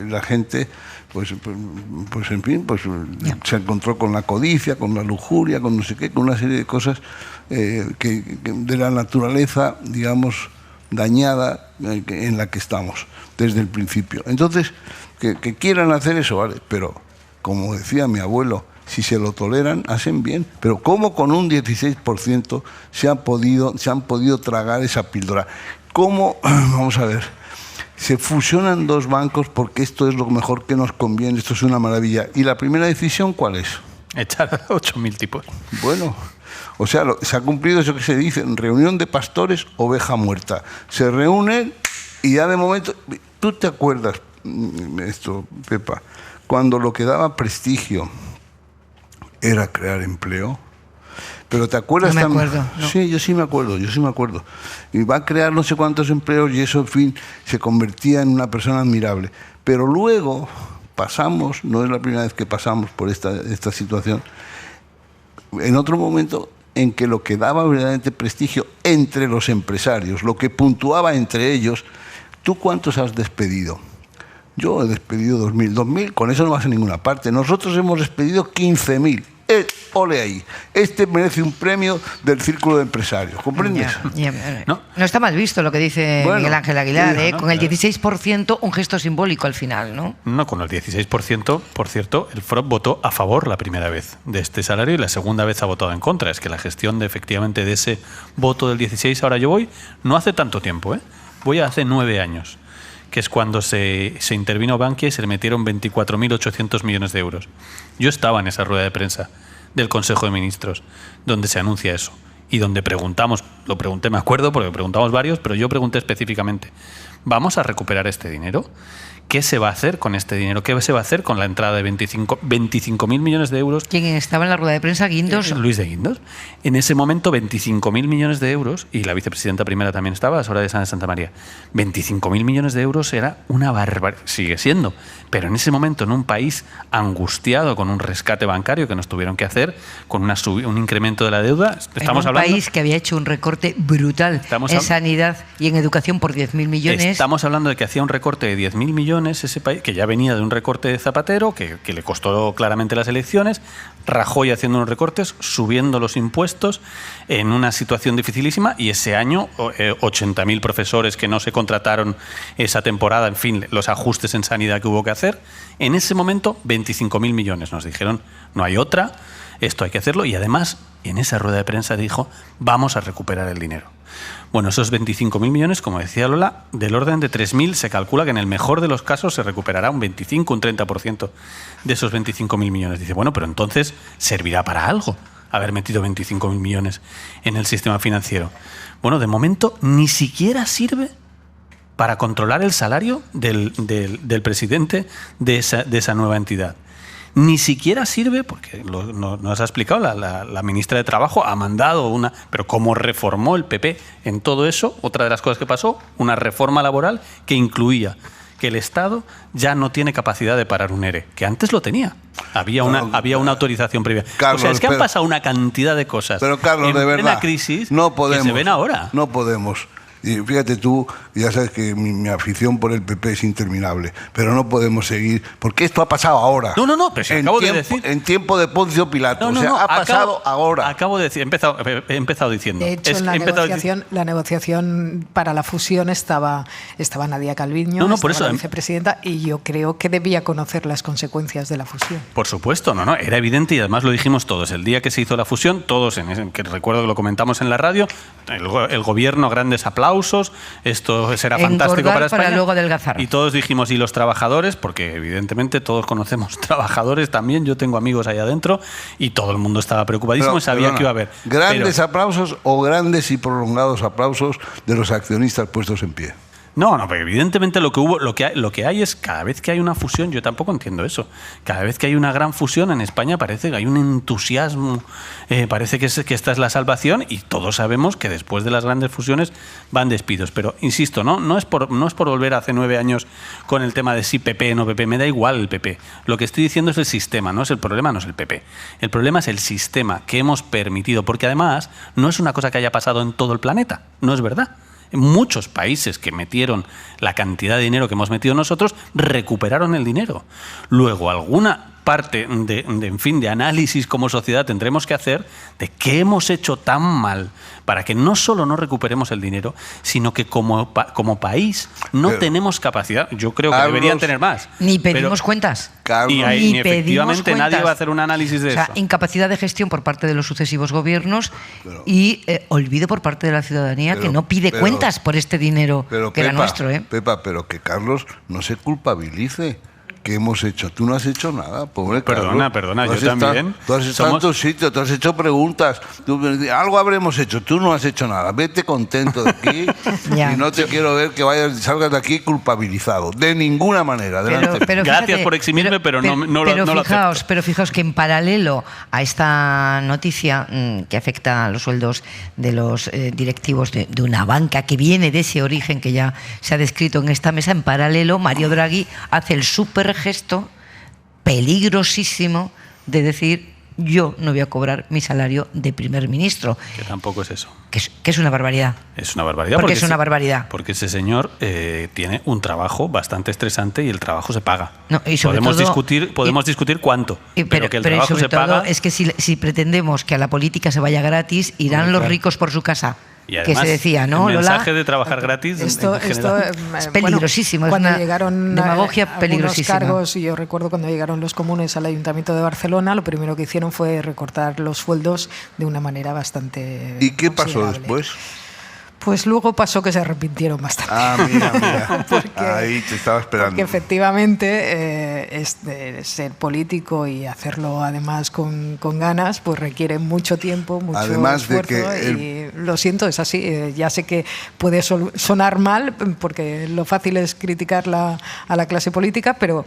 la gente... Pues en fin, se encontró con la codicia, con la lujuria, con no sé qué, con una serie de cosas que de la naturaleza, digamos, dañada en la que estamos desde el principio. Entonces, que quieran hacer eso, vale, pero como decía mi abuelo, si se lo toleran, hacen bien. Pero ¿cómo con un 16% se han podido tragar esa píldora? ¿Cómo, vamos a ver, se fusionan dos bancos porque esto es lo mejor que nos conviene, esto es una maravilla? ¿Y la primera decisión cuál es? Echar a 8.000 tipos. Bueno, o sea, se ha cumplido eso que se dice, reunión de pastores, oveja muerta. Se reúnen y ya de momento... ¿Tú te acuerdas, esto, Pepa, cuando lo que daba prestigio era crear empleo. Pero ¿te acuerdas? No me acuerdo. No. Sí, yo sí me acuerdo. Y va a crear no sé cuántos empleos y eso, en fin, se convertía en una persona admirable. Pero luego pasamos, no es la primera vez que pasamos por esta situación, en otro momento en que lo que daba verdaderamente prestigio entre los empresarios, lo que puntuaba entre ellos, ¿tú cuántos has despedido? Yo he despedido 2.000. 2.000, con eso no vas a ninguna parte. Nosotros hemos despedido 15.000. Ole ahí. Este merece un premio del Círculo de Empresarios. ¿Comprendes? No está mal visto lo que dice Miguel Ángel Aguilar, ¿no? Con el 16%, un gesto simbólico al final, ¿no? No, con el 16%, por cierto, el FROP votó a favor la primera vez de este salario y la segunda vez ha votado en contra. Es que la gestión efectivamente de ese voto del 16, ahora yo voy, no hace tanto tiempo, voy hace 9 años, que es cuando se intervino Bankia y se le metieron 24.800 millones de euros. Yo estaba en esa rueda de prensa del Consejo de Ministros, donde se anuncia eso, y donde preguntamos, lo pregunté, me acuerdo, porque preguntamos varios, pero yo pregunté específicamente, ¿vamos a recuperar este dinero? ¿Qué se va a hacer con este dinero? ¿Qué se va a hacer con la entrada de 25.000 millones de euros? ¿Quién estaba en la rueda de prensa? ¿Guindos? Luis de Guindos. En ese momento, 25.000 millones de euros, y la vicepresidenta primera también estaba, Soraya de Santa María. 25.000 millones de euros era una barbaridad, sigue siendo, pero en ese momento, en un país angustiado con un rescate bancario que nos tuvieron que hacer, con un incremento de la deuda, estamos en un hablando... país que había hecho un recorte brutal en sanidad y en educación por 10.000 millones. Estamos hablando de que hacía un recorte de 10.000 millones ese país, que ya venía de un recorte de Zapatero, que le costó claramente las elecciones, Rajoy haciendo unos recortes, subiendo los impuestos en una situación dificilísima, y ese año 80.000 profesores que no se contrataron esa temporada, en fin, los ajustes en sanidad que hubo que hacer. En ese momento 25.000 millones nos dijeron, no hay otra, esto hay que hacerlo, y además en esa rueda de prensa dijo, vamos a recuperar el dinero. Bueno, esos 25.000 millones, como decía Lola, del orden de 3.000 se calcula que en el mejor de los casos se recuperará un 25, un 30% de esos 25.000 millones. Dice, bueno, pero entonces servirá para algo haber metido 25.000 millones en el sistema financiero. Bueno, de momento ni siquiera sirve para controlar el salario del presidente de esa nueva entidad. Ni siquiera sirve, porque nos ha explicado, la ministra de Trabajo ha mandado una... Pero como reformó el PP en todo eso, otra de las cosas que pasó, una reforma laboral que incluía que el Estado ya no tiene capacidad de parar un ERE, que antes lo tenía. Había una autorización previa. Carlos, o sea, es que han pasado una cantidad de cosas pero Carlos, de verdad, plena crisis no podemos, que se ven ahora. No podemos. Y fíjate tú, ya sabes que mi afición por el PP es interminable, pero no podemos seguir, porque esto ha pasado ahora. No, pero si acabo de decir... En tiempo de Poncio Pilato, ha pasado ahora. Acabo de decir, he empezado diciendo... De hecho, la negociación para la fusión estaba Nadia Calviño, por eso, la vicepresidenta, y yo creo que debía conocer las consecuencias de la fusión. Por supuesto, era evidente, y además lo dijimos todos. El día que se hizo la fusión, todos, que recuerdo que lo comentamos en la radio, el gobierno, grandes aplausos, esto será fantástico para España. Para luego adelgazar. Y todos dijimos, ¿y los trabajadores? Porque evidentemente todos conocemos trabajadores también, yo tengo amigos ahí adentro, y todo el mundo estaba preocupadísimo y sabía que iba a haber. ¿Grandes aplausos o grandes y prolongados aplausos de los accionistas puestos en pie? No, pero evidentemente lo que hay es, cada vez que hay una fusión, yo tampoco entiendo eso, cada vez que hay una gran fusión en España parece que hay un entusiasmo, parece que esta es la salvación, y todos sabemos que después de las grandes fusiones van despidos. Pero insisto, no es por volver a hace 9 años con el tema de si PP o no PP, me da igual el PP. Lo que estoy diciendo es el sistema, no es el problema, no es el PP. El problema es el sistema que hemos permitido, porque además no es una cosa que haya pasado en todo el planeta, no es verdad. Muchos países que metieron la cantidad de dinero que hemos metido nosotros recuperaron el dinero. Luego, alguna parte de análisis como sociedad tendremos que hacer de qué hemos hecho tan mal para que no solo no recuperemos el dinero, sino que como país no tenemos capacidad. Yo creo que deberían tener más. Ni pedimos cuentas. Ni efectivamente nadie va a hacer un análisis de eso. Incapacidad de gestión por parte de los sucesivos gobiernos y olvido por parte de la ciudadanía que no pide cuentas por este dinero que era nuestro. Pepa, pero que Carlos no se culpabilice. ¿Qué hemos hecho? Tú no has hecho nada, pobre Perdona, Carlos. yo también. Tú has estado en tu sitio, tú has hecho preguntas. Algo habremos hecho. Tú no has hecho nada. Vete contento de aquí y no te quiero ver que salgas de aquí culpabilizado. De ninguna manera. Pero gracias por eximirme, pero no lo acepto. Pero fijaos que en paralelo a esta noticia que afecta a los sueldos de los directivos de una banca que viene de ese origen que ya se ha descrito en esta mesa, en paralelo Mario Draghi hace el súper gesto peligrosísimo de decir: yo no voy a cobrar mi salario de primer ministro. Que tampoco es eso. Que es una barbaridad. Es una barbaridad. Porque es una barbaridad. Porque ese señor tiene un trabajo bastante estresante y el trabajo se paga. No, y sobre podemos discutir cuánto, pero que el trabajo sobre se todo paga. Es que si pretendemos que a la política se vaya gratis, irán los ricos por su casa. Y además, que se decía, ¿no, el Lola? mensaje de trabajar gratis es peligrosísimo. Bueno, cuando es una llegaron demagogia peligrosísima. Cargos, y yo recuerdo cuando llegaron los comunes al Ayuntamiento de Barcelona, lo primero que hicieron fue recortar los sueldos de una manera bastante ¿Y qué pasó después? Pues luego pasó que se arrepintieron bastante. Mira. Ahí te estaba esperando. Porque efectivamente ser político y hacerlo además con ganas, pues requiere mucho tiempo, mucho además esfuerzo. Y lo siento, es así. Ya sé que puede sonar mal, porque lo fácil es criticar a la clase política, pero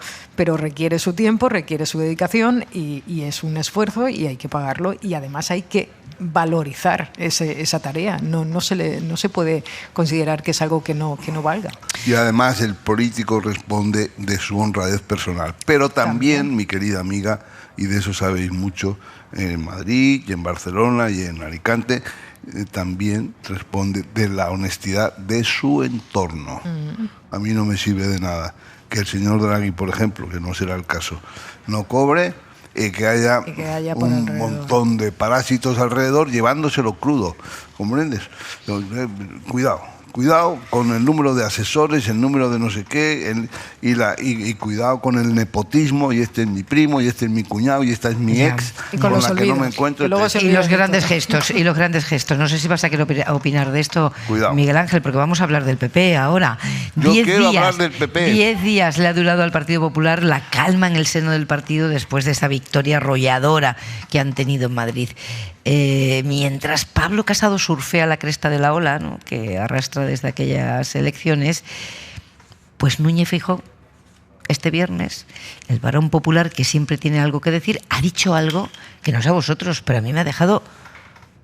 requiere su tiempo, requiere su dedicación y es un esfuerzo y hay que pagarlo. Y además hay que valorizar esa tarea. No se puede considerar que es algo que no valga. Y además el político responde de su honradez personal. Pero también, mi querida amiga, y de eso sabéis mucho, en Madrid y en Barcelona y en Alicante, también responde de la honestidad de su entorno. A mí no me sirve de nada que el señor Draghi, por ejemplo, que no será el caso, no cobre, que haya un montón de parásitos alrededor llevándoselo crudo, ¿comprendes? Cuidado con el número de asesores, el número de no sé qué, y cuidado con el nepotismo, y este es mi primo, y este es mi cuñado, y esta es mi ex, y con la que no me encuentro. Y los grandes gestos, No sé si vas a querer opinar de esto, Cuidado. Miguel Ángel, porque vamos a hablar del PP ahora. Yo quiero hablar del PP. 10 días le ha durado al Partido Popular la calma en el seno del partido después de esa victoria arrolladora que han tenido en Madrid. Mientras Pablo Casado surfea la cresta de la ola, ¿no?, que arrastra desde aquellas elecciones, pues Núñez Feijóo, este viernes, el varón popular que siempre tiene algo que decir, ha dicho algo que no sé a vosotros, pero a mí me ha dejado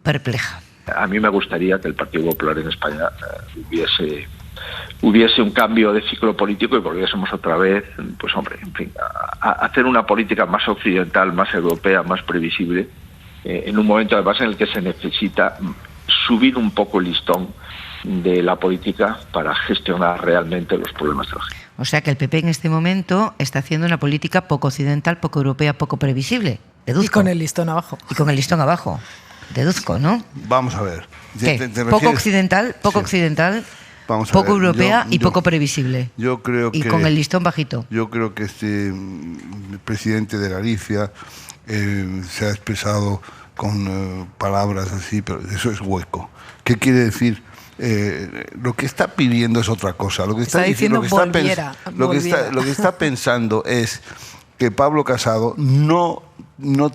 perpleja. A mí me gustaría que el Partido Popular en España hubiese un cambio de ciclo político y volviésemos otra vez, pues hombre, en fin, a hacer una política más occidental, más europea, más previsible, en un momento además en el que se necesita subir un poco el listón de la política para gestionar realmente los problemas de la gente. O sea que el PP en este momento está haciendo una política poco occidental, poco europea, poco previsible. Deduzco. Y con el listón abajo. Deduzco, ¿no? Vamos a ver. ¿Qué? Poco occidental, poco europea y poco previsible. Yo creo y con el listón bajito. Yo creo que el presidente de Galicia se ha expresado con palabras así, pero eso es hueco. ¿Qué quiere decir? Lo que está pidiendo es otra cosa. Lo que está diciendo, lo que está pensando es que Pablo Casado no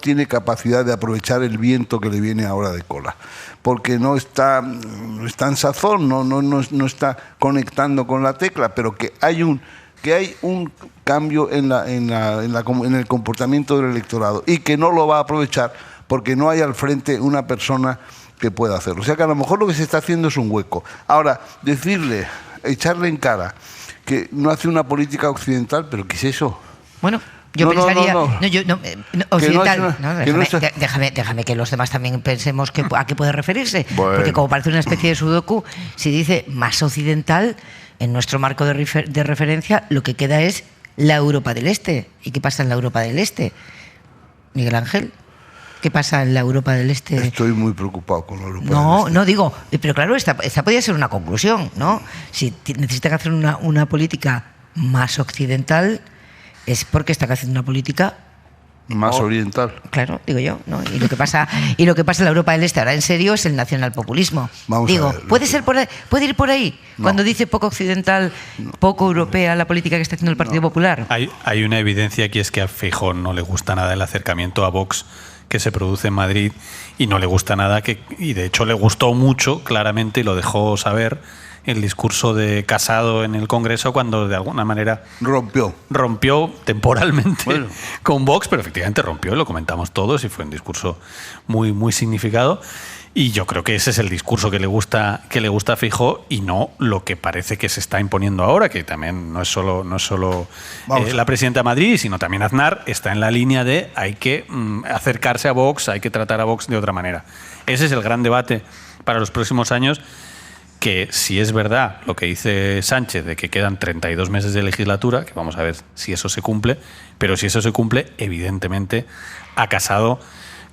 tiene capacidad de aprovechar el viento que le viene ahora de cola, porque no está en sazón, no está conectando con la tecla, pero que hay un cambio en el comportamiento del electorado y que no lo va a aprovechar porque no hay al frente una persona que pueda hacerlo. O sea que a lo mejor lo que se está haciendo es un hueco. Ahora, echarle en cara que no hace una política occidental, ¿pero qué es eso? Bueno, yo pensaría... Déjame que los demás también pensemos a qué puede referirse. Bueno. Porque como parece una especie de sudoku, si dice más occidental, en nuestro marco de referencia, lo que queda es la Europa del Este. ¿Y qué pasa en la Europa del Este? Miguel Ángel, ¿qué pasa en la Europa del Este? Estoy muy preocupado con la Europa del Este. No digo, pero claro, esta podría ser una conclusión, ¿no? Si necesitan hacer una política más occidental, es porque están haciendo una política Más oriental. Claro, digo yo, ¿no? Y lo que pasa en la Europa del Este ahora en serio es el nacionalpopulismo. Digo, ¿puede ir por ahí? No. Cuando dice poco occidental, poco europea la política que está haciendo el Partido Popular. Hay una evidencia que es que a Feijóo no le gusta nada el acercamiento a Vox que se produce en Madrid y no le gusta nada y de hecho le gustó mucho claramente y lo dejó saber el discurso de Casado en el Congreso cuando de alguna manera rompió temporalmente con Vox, pero efectivamente rompió, lo comentamos todos y fue un discurso muy, muy significado. Y yo creo que ese es el discurso que le gusta a Feijóo y no lo que parece que se está imponiendo ahora, que también no es solo la presidenta de Madrid, sino también Aznar está en la línea de hay que acercarse a Vox, hay que tratar a Vox de otra manera. Ese es el gran debate para los próximos años, que si es verdad lo que dice Sánchez de que quedan 32 meses de legislatura, que vamos a ver si eso se cumple, pero si eso se cumple, evidentemente a Casado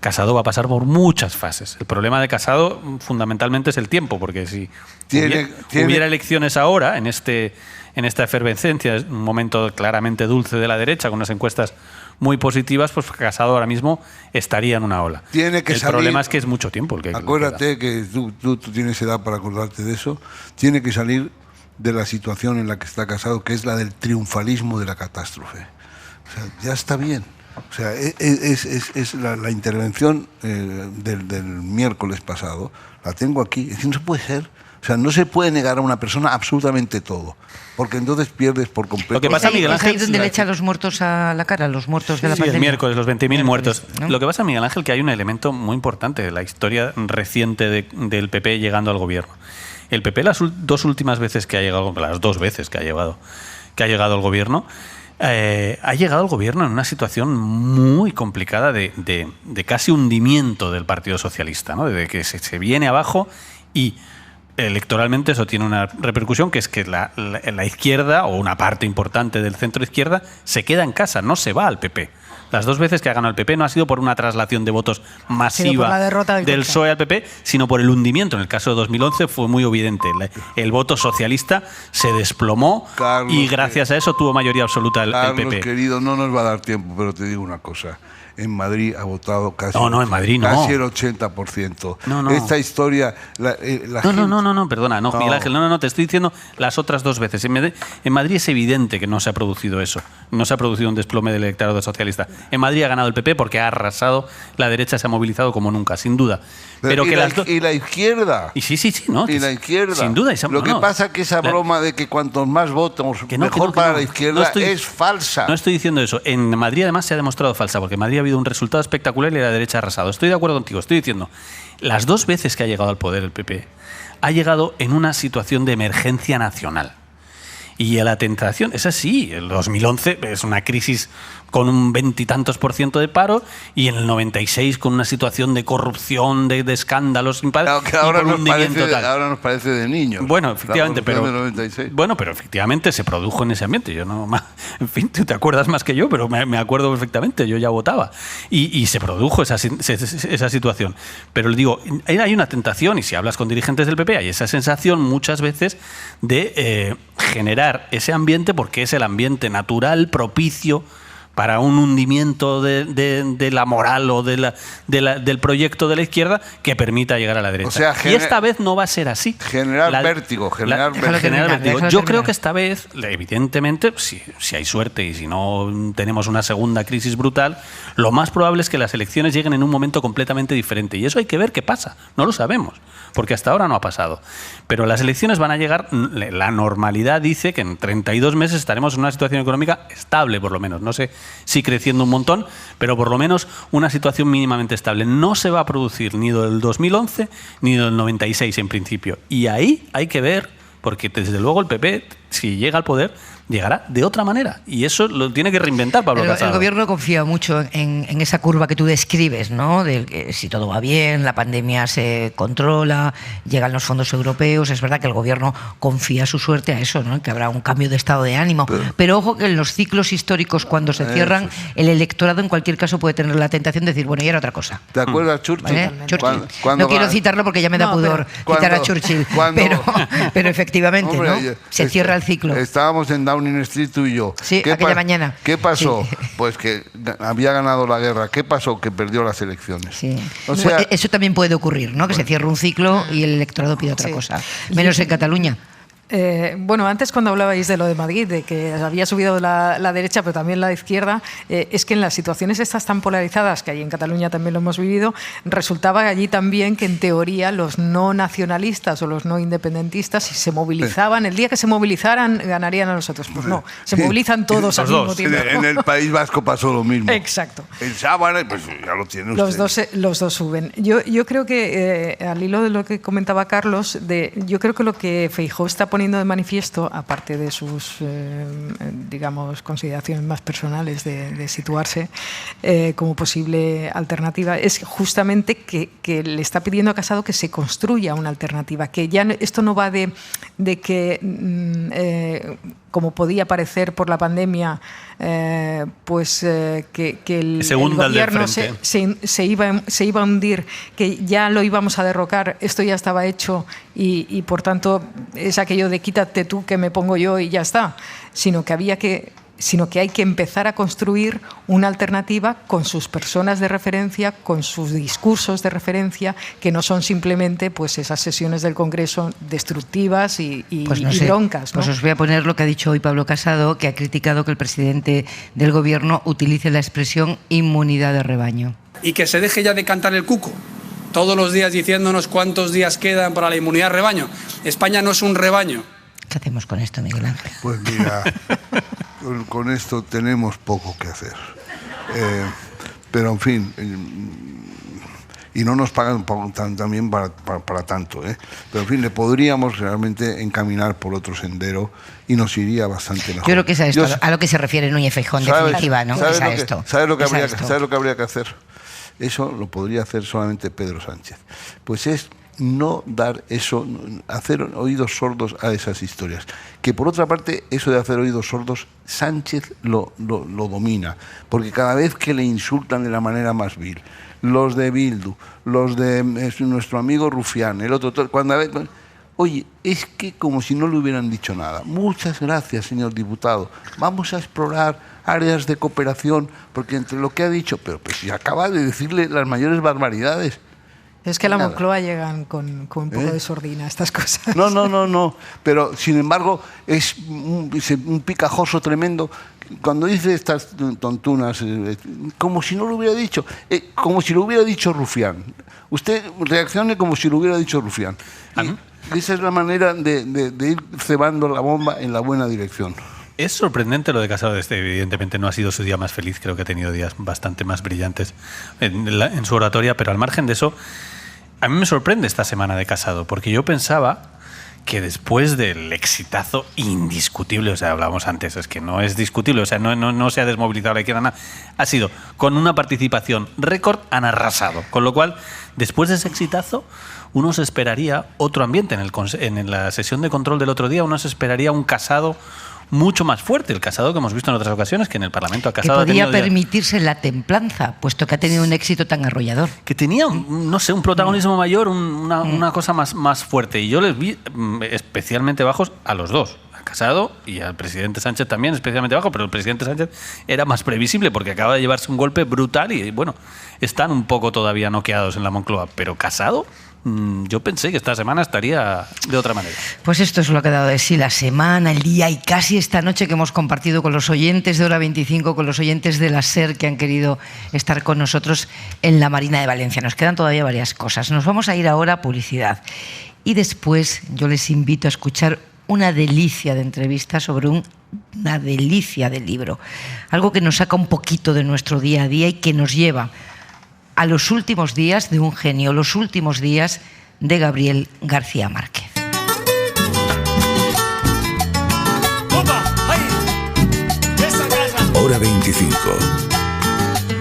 va a pasar por muchas fases. El problema de Casado fundamentalmente es el tiempo, porque si hubiera elecciones ahora, en esta efervescencia, un momento claramente dulce de la derecha, con unas encuestas muy positivas, pues Casado ahora mismo estaría en una ola. El problema es que es mucho tiempo el que acuérdate que tú tienes edad para acordarte de eso. Tiene que salir de la situación en la que está Casado, que es la del triunfalismo de la catástrofe. O sea, ya está bien. O sea, es la intervención del miércoles pasado, la tengo aquí. Es decir, no se puede ser. O sea, no se puede negar a una persona absolutamente todo, porque entonces pierdes por completo. Lo que pasa, Miguel Ángel, ¿es ahí donde le echan los muertos a la cara, los muertos de la pandemia? El miércoles, los 20.000 muertos. ¿No? Lo que pasa, Miguel Ángel, que hay un elemento muy importante de la historia reciente del PP llegando al gobierno. El PP las dos últimas veces que ha llegado, las dos veces que ha llegado al gobierno, ha llegado al gobierno en una situación muy complicada de casi hundimiento del Partido Socialista, ¿no? De que se viene abajo y electoralmente eso tiene una repercusión, que es que la izquierda o una parte importante del centro izquierda se queda en casa, no se va al PP. Las dos veces que ha ganado el PP no ha sido por una traslación de votos masiva del PSOE al PP, sino por el hundimiento. En el caso de 2011 fue muy evidente. El voto socialista se desplomó, Carlos, y gracias a eso tuvo mayoría absoluta el PP. Carlos, querido, no nos va a dar tiempo, pero te digo una cosa. En Madrid ha votado casi, en Madrid casi el 80%. No. Esta historia... Perdona, Miguel Ángel, te estoy diciendo las otras dos veces. En Madrid es evidente que no se ha producido eso. No se ha producido un desplome del electorado socialista. En Madrid ha ganado el PP porque ha arrasado, la derecha se ha movilizado como nunca, sin duda. Pero y la izquierda. Y sí, ¿no? Y la izquierda. Sin duda. Lo que pasa es que esa broma de que cuantos más votos mejor para la izquierda es falsa. No estoy diciendo eso. En Madrid además se ha demostrado falsa, porque en Madrid ha habido un resultado espectacular y la derecha ha arrasado. Estoy de acuerdo contigo. Estoy diciendo, las dos veces que ha llegado al poder el PP, ha llegado en una situación de emergencia nacional. Y la tentación es así. El 2011 es una crisis con un 20 y tantos % de paro, y en el 96 con una situación de corrupción, de escándalos sin padre. Claro, que ahora nos parece de niños. Bueno, efectivamente, pero efectivamente se produjo en ese ambiente. Yo no, en fin, tú te acuerdas más que yo, pero me acuerdo perfectamente. Yo ya votaba y se produjo esa situación. Pero le digo, hay una tentación, y si hablas con dirigentes del PP hay esa sensación muchas veces de generar ese ambiente, porque es el ambiente natural propicio para un hundimiento de la moral o del proyecto de la izquierda que permita llegar a la derecha. O sea, y esta vez no va a ser así. Generar vértigo. Yo creo que esta vez, evidentemente, si hay suerte y si no tenemos una segunda crisis brutal, lo más probable es que las elecciones lleguen en un momento completamente diferente. Y eso hay que ver qué pasa. No lo sabemos, porque hasta ahora no ha pasado. Pero las elecciones van a llegar, la normalidad dice que en 32 meses estaremos en una situación económica estable, por lo menos. No sé si creciendo un montón, pero por lo menos una situación mínimamente estable. No se va a producir ni del 2011 ni del 96 en principio. Y ahí hay que ver, porque desde luego el PP, si llega al poder, llegará de otra manera. Y eso lo tiene que reinventar Pablo Casado. El gobierno confía mucho en esa curva que tú describes, ¿no? De que si todo va bien, la pandemia se controla, llegan los fondos europeos. Es verdad que el gobierno confía su suerte a eso, ¿no? Que habrá un cambio de estado de ánimo. Pero ojo que en los ciclos históricos, cuando se cierran, el electorado en cualquier caso puede tener la tentación de decir, bueno, ya era otra cosa. ¿Te acuerdas, Churchill? ¿Vale? Churchill. No quiero citarlo porque ya me da pudor citar a Churchill. Pero efectivamente, hombre, ¿no? Se cierra el ciclo. Estábamos en Downing Downing Street tú y yo. Sí, aquella mañana. ¿Qué pasó? Sí. Pues que había ganado la guerra. ¿Qué pasó? Que perdió las elecciones. Sí. O sea, eso también puede ocurrir, ¿no? Que se cierre un ciclo y el electorado pide otra cosa. Menos en Cataluña. Bueno, antes cuando hablabais de lo de Madrid, de que había subido la derecha, pero también la izquierda, es que en las situaciones estas tan polarizadas, que allí en Cataluña también lo hemos vivido, resultaba allí también que en teoría los no nacionalistas o los no independentistas, si se movilizaban, el día que se movilizaran, ganarían a los otros. Pues no, se movilizan todos al mismo tiempo. En el País Vasco pasó lo mismo. Exacto. En Sábana, pues ya lo tienen ustedes. Los dos suben. Yo creo que, al hilo de lo que comentaba Carlos, yo creo que lo que Feijóo está poniendo de manifiesto, aparte de sus, digamos, consideraciones más personales de situarse como posible alternativa, es justamente que le está pidiendo a Casado que se construya una alternativa, que ya esto no va de que, como podía parecer por la pandemia, que el gobierno se iba a hundir, que ya lo íbamos a derrocar, esto ya estaba hecho y por tanto es aquello de quítate tú que me pongo yo y ya está, sino que hay que empezar a construir una alternativa con sus personas de referencia, con sus discursos de referencia, que no son simplemente pues esas sesiones del Congreso destructivas y broncas, ¿no? Pues os voy a poner lo que ha dicho hoy Pablo Casado, que ha criticado que el presidente del Gobierno utilice la expresión inmunidad de rebaño. Y que se deje ya de cantar el cuco, todos los días diciéndonos cuántos días quedan para la inmunidad de rebaño. España no es un rebaño. ¿Qué hacemos con esto, Miguel Ángel? Pues mira, con esto tenemos poco que hacer. Pero en fin, y no nos pagan también para tanto, pero en fin, le podríamos realmente encaminar por otro sendero y nos iría bastante mejor. Yo creo que es a esto, a lo que se refiere Núñez Feijóo, en definitiva, ¿no? ¿Sabes es a esto. ¿Sabes lo que habría que hacer? Eso lo podría hacer solamente Pedro Sánchez. Pues es no dar eso, hacer oídos sordos a esas historias. Que por otra parte, eso de hacer oídos sordos, Sánchez lo domina, porque cada vez que le insultan de la manera más vil, los de Bildu, los de nuestro amigo Rufián, el otro, oye, es que como si no le hubieran dicho nada. Muchas gracias, señor diputado. Vamos a explorar áreas de cooperación, porque entre lo que ha dicho, pero pues si acaba de decirle las mayores barbaridades. Es que a la Moncloa llegan con un poco de sordina estas cosas. No. Pero, sin embargo, es un picajoso tremendo. Cuando dice estas tontunas, como si no lo hubiera dicho, como si lo hubiera dicho Rufián. Usted reaccione como si lo hubiera dicho Rufián. Esa es la manera de ir cebando la bomba en la buena dirección. Es sorprendente lo de Casado. Evidentemente no ha sido su día más feliz, creo que ha tenido días bastante más brillantes en su oratoria, pero al margen de eso, a mí me sorprende esta semana de Casado, porque yo pensaba que después del exitazo indiscutible, o sea, hablábamos antes, es que no es discutible, o sea, no se ha desmovilizado la izquierda, ha sido con una participación récord, han arrasado, con lo cual, después de ese exitazo, uno se esperaría otro ambiente. En la sesión de control del otro día, uno se esperaría un Casado mucho más fuerte, el Casado que hemos visto en otras ocasiones, que en el Parlamento ha Casado. Que podía permitirse la templanza, puesto que ha tenido un éxito tan arrollador. Que tenía, un protagonismo mayor, una cosa más fuerte. Y yo les vi especialmente bajos a los dos, a Casado y al presidente Sánchez también especialmente bajo, pero el presidente Sánchez era más previsible porque acaba de llevarse un golpe brutal y, bueno, están un poco todavía noqueados en la Moncloa. Pero Casado, yo pensé que esta semana estaría de otra manera. Pues esto es lo que ha dado de sí la semana, el día y casi esta noche que hemos compartido con los oyentes de Hora 25, con los oyentes de la SER que han querido estar con nosotros en la Marina de Valencia. Nos quedan todavía varias cosas. Nos vamos a ir ahora a publicidad. Y después yo les invito a escuchar una delicia de entrevista sobre una delicia de libro. Algo que nos saca un poquito de nuestro día a día y que nos lleva a los últimos días de un genio, los últimos días de Gabriel García Márquez. Hora 25.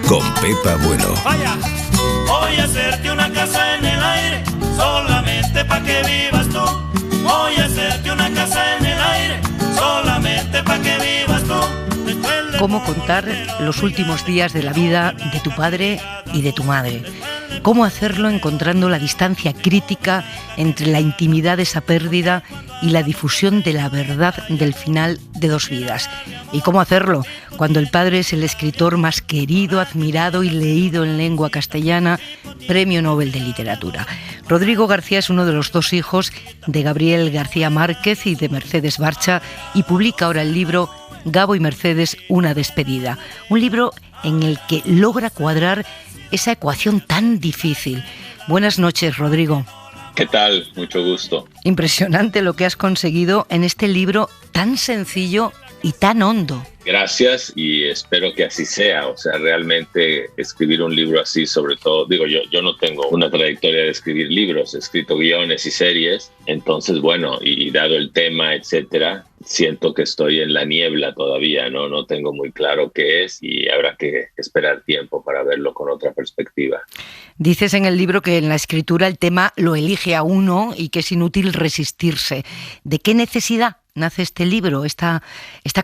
Con Pepa Bueno. Vaya, voy a hacerte una casa en el aire, solamente para que vivas tú. Voy a hacerte una casa en el aire, solamente para que vivas tú. Cómo contar los últimos días de la vida de tu padre y de tu madre. ¿Cómo hacerlo encontrando la distancia crítica entre la intimidad de esa pérdida y la difusión de la verdad del final de dos vidas? ¿Y cómo hacerlo cuando el padre es el escritor más querido, admirado y leído en lengua castellana, Premio Nobel de Literatura? Rodrigo García es uno de los dos hijos de Gabriel García Márquez y de Mercedes Barcha y publica ahora el libro Gabo y Mercedes, una despedida. Un libro en el que logra cuadrar esa ecuación tan difícil. Buenas noches, Rodrigo. ¿Qué tal? Mucho gusto. Impresionante lo que has conseguido en este libro tan sencillo y tan hondo. Gracias y espero que así sea. O sea, realmente escribir un libro así, sobre todo, digo, yo no tengo una trayectoria de escribir libros, he escrito guiones y series, entonces, bueno, y dado el tema, etcétera, siento que estoy en la niebla todavía, no tengo muy claro qué es y habrá que esperar tiempo para verlo con otra perspectiva. Dices en el libro que en la escritura el tema lo elige a uno y que es inútil resistirse. ¿De qué necesidad nace este libro, esta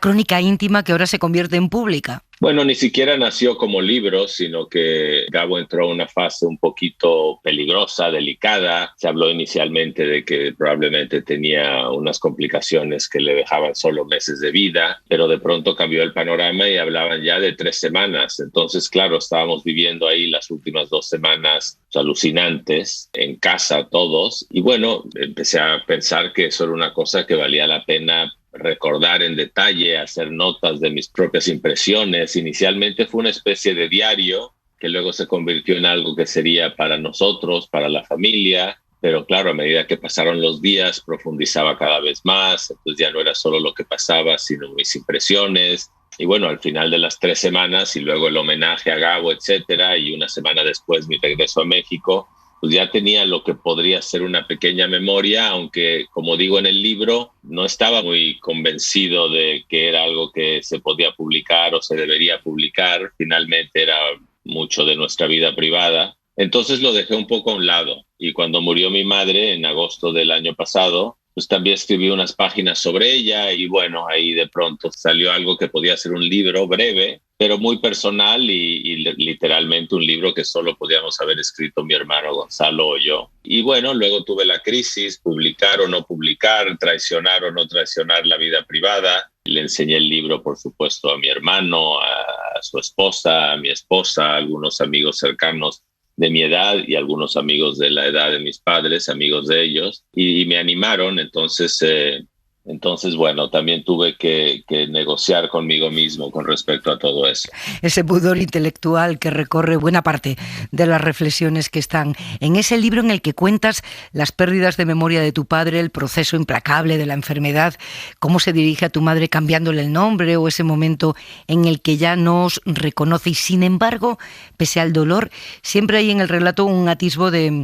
crónica íntima que ahora se convierte en pública? Bueno, ni siquiera nació como libro, sino que Gabo entró a una fase un poquito peligrosa, delicada. Se habló inicialmente de que probablemente tenía unas complicaciones que le dejaban solo meses de vida, pero de pronto cambió el panorama y hablaban ya de 3 semanas. Entonces, claro, estábamos viviendo ahí las últimas 2 semanas alucinantes, en casa todos. Y bueno, empecé a pensar que eso era una cosa que valía la pena recordar en detalle, hacer notas de mis propias impresiones. Inicialmente fue una especie de diario que luego se convirtió en algo que sería para nosotros, para la familia, pero claro, a medida que pasaron los días profundizaba cada vez más, entonces ya no era solo lo que pasaba, sino mis impresiones. Y bueno, al final de las 3 semanas y luego el homenaje a Gabo, etcétera, y una semana después mi regreso a México, pues ya tenía lo que podría ser una pequeña memoria, aunque, como digo en el libro, no estaba muy convencido de que era algo que se podía publicar o se debería publicar. Finalmente era mucho de nuestra vida privada. Entonces lo dejé un poco a un lado. Y cuando murió mi madre, en agosto del año pasado, pues también escribí unas páginas sobre ella y bueno, ahí de pronto salió algo que podía ser un libro breve, pero muy personal y literalmente un libro que solo podíamos haber escrito mi hermano Gonzalo o yo. Y bueno, luego tuve la crisis, publicar o no publicar, traicionar o no traicionar la vida privada. Le enseñé el libro, por supuesto, a mi hermano, a su esposa, a mi esposa, a algunos amigos cercanos de mi edad y algunos amigos de la edad de mis padres, amigos de ellos, y me animaron. Entonces, bueno, también tuve que negociar conmigo mismo con respecto a todo eso. Ese pudor intelectual que recorre buena parte de las reflexiones que están en ese libro en el que cuentas las pérdidas de memoria de tu padre, el proceso implacable de la enfermedad, cómo se dirige a tu madre cambiándole el nombre o ese momento en el que ya no os reconoce y sin embargo, pese al dolor, siempre hay en el relato un atisbo de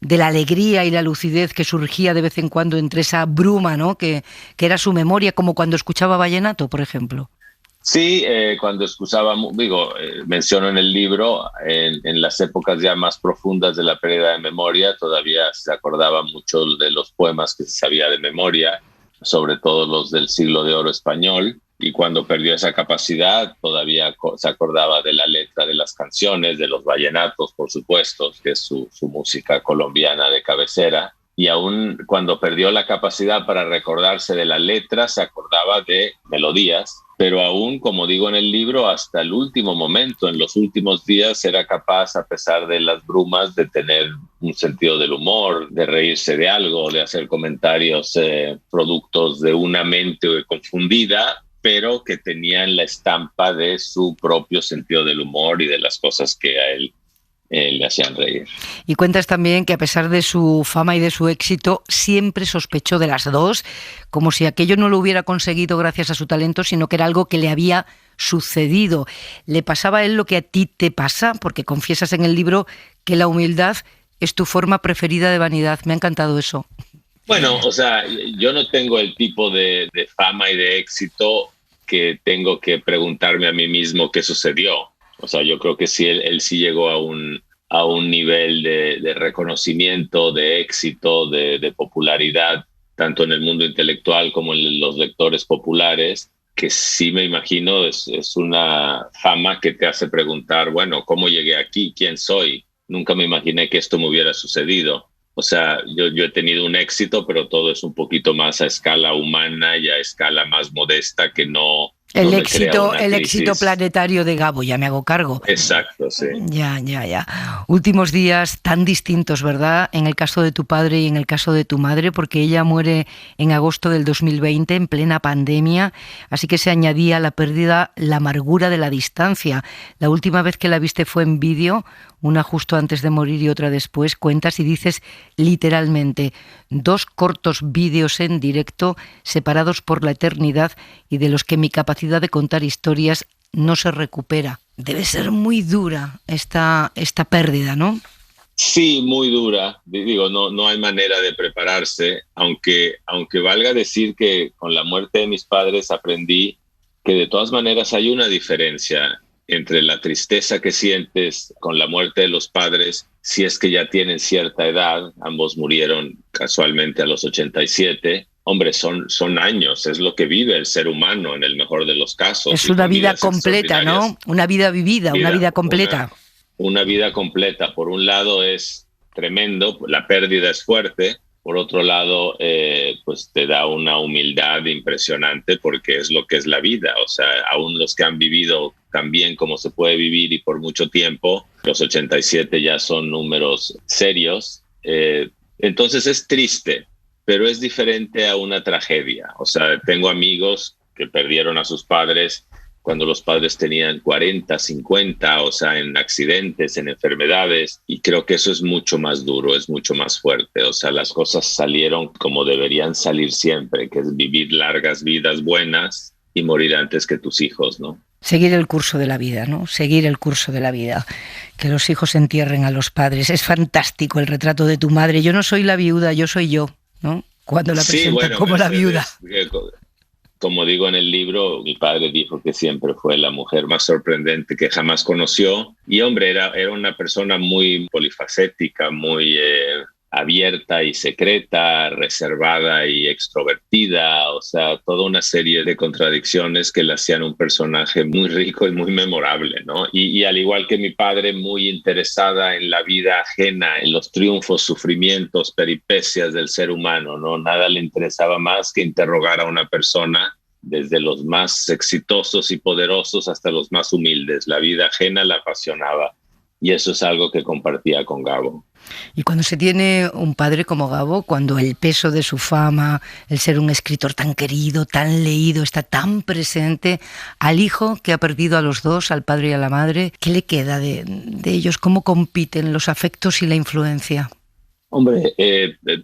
la alegría y la lucidez que surgía de vez en cuando entre esa bruma, ¿no?, que era su memoria, como cuando escuchaba vallenato, por ejemplo. Sí, cuando escuchaba, menciono en el libro, en las épocas ya más profundas de la pérdida de memoria, todavía se acordaba mucho de los poemas que se sabía de memoria, sobre todo los del siglo de oro español, y cuando perdió esa capacidad todavía se acordaba de la letra de las canciones, de los vallenatos, por supuesto, que es su música colombiana de cabecera. Y aún cuando perdió la capacidad para recordarse de la letra, se acordaba de melodías, pero aún, como digo en el libro, hasta el último momento, en los últimos días, era capaz, a pesar de las brumas, de tener un sentido del humor, de reírse de algo, de hacer comentarios productos de una mente confundida, pero que tenían la estampa de su propio sentido del humor y de las cosas que a él le hacían reír. Y cuentas también que a pesar de su fama y de su éxito, siempre sospechó de las dos, como si aquello no lo hubiera conseguido gracias a su talento, sino que era algo que le había sucedido. ¿Le pasaba a él lo que a ti te pasa? Porque confiesas en el libro que la humildad es tu forma preferida de vanidad. Me ha encantado eso. Bueno, o sea, yo no tengo el tipo de fama y de éxito que tengo que preguntarme a mí mismo qué sucedió. O sea, yo creo que sí, él sí llegó a un nivel de reconocimiento, de éxito, de popularidad, tanto en el mundo intelectual como en los lectores populares, que sí me imagino es una fama que te hace preguntar, bueno, ¿cómo llegué aquí? ¿Quién soy? nunca me imaginé que esto me hubiera sucedido. O sea, yo he tenido un éxito, pero todo es un poquito más a escala humana y a escala más modesta, que no... El no éxito planetario de Gabo, ya me hago cargo. Exacto, sí. Ya. Últimos días tan distintos, ¿verdad? En el caso de tu padre y en el caso de tu madre, porque ella muere en agosto del 2020, en plena pandemia, así que se añadía a la pérdida la amargura de la distancia. La última vez que la viste fue en vídeo, una justo antes de morir y otra después. Cuentas y dices literalmente 2 cortos vídeos en directo separados por la eternidad y de los que mi capacidad de contar historias no se recupera. Debe ser muy dura esta pérdida, ¿no? Sí, muy dura. Digo, no hay manera de prepararse, aunque valga decir que con la muerte de mis padres aprendí que de todas maneras hay una diferencia entre la tristeza que sientes con la muerte de los padres, si es que ya tienen cierta edad. Ambos murieron casualmente a los 87. Hombre, son años, es lo que vive el ser humano en el mejor de los casos. Es una vida completa, ¿no? Una vida vivida, una vida completa. Una vida completa. Por un lado es tremendo, la pérdida es fuerte. Por otro lado, pues te da una humildad impresionante, porque es lo que es la vida. O sea, aún los que han vivido tan bien como se puede vivir y por mucho tiempo, los 87 ya son números serios. Entonces es triste, pero es diferente a una tragedia. O sea, tengo amigos que perdieron a sus padres cuando los padres tenían 40, 50, o sea, en accidentes, en enfermedades, y creo que eso es mucho más duro, es mucho más fuerte. O sea, las cosas salieron como deberían salir siempre, que es vivir largas vidas buenas y morir antes que tus hijos, ¿no? Seguir el curso de la vida, ¿no? Seguir el curso de la vida. Que los hijos entierren a los padres. Es fantástico el retrato de tu madre. Yo no soy la viuda, yo soy yo, ¿no? Cuando la presentan como la viuda. Como digo en el libro, mi padre dijo que siempre fue la mujer más sorprendente que jamás conoció. Y hombre, era una persona muy polifacética, muy abierta y secreta, reservada y extrovertida. O sea, toda una serie de contradicciones que le hacían un personaje muy rico y muy memorable, ¿no? Y al igual que mi padre, muy interesada en la vida ajena, en los triunfos, sufrimientos, peripecias del ser humano, ¿no? Nada le interesaba más que interrogar a una persona, desde los más exitosos y poderosos hasta los más humildes. La vida ajena la apasionaba, y eso es algo que compartía con Gabo. Y cuando se tiene un padre como Gabo, cuando el peso de su fama, el ser un escritor tan querido, tan leído, está tan presente, al hijo que ha perdido a los dos, al padre y a la madre, ¿qué le queda de ellos? ¿Cómo compiten los afectos y la influencia? Hombre,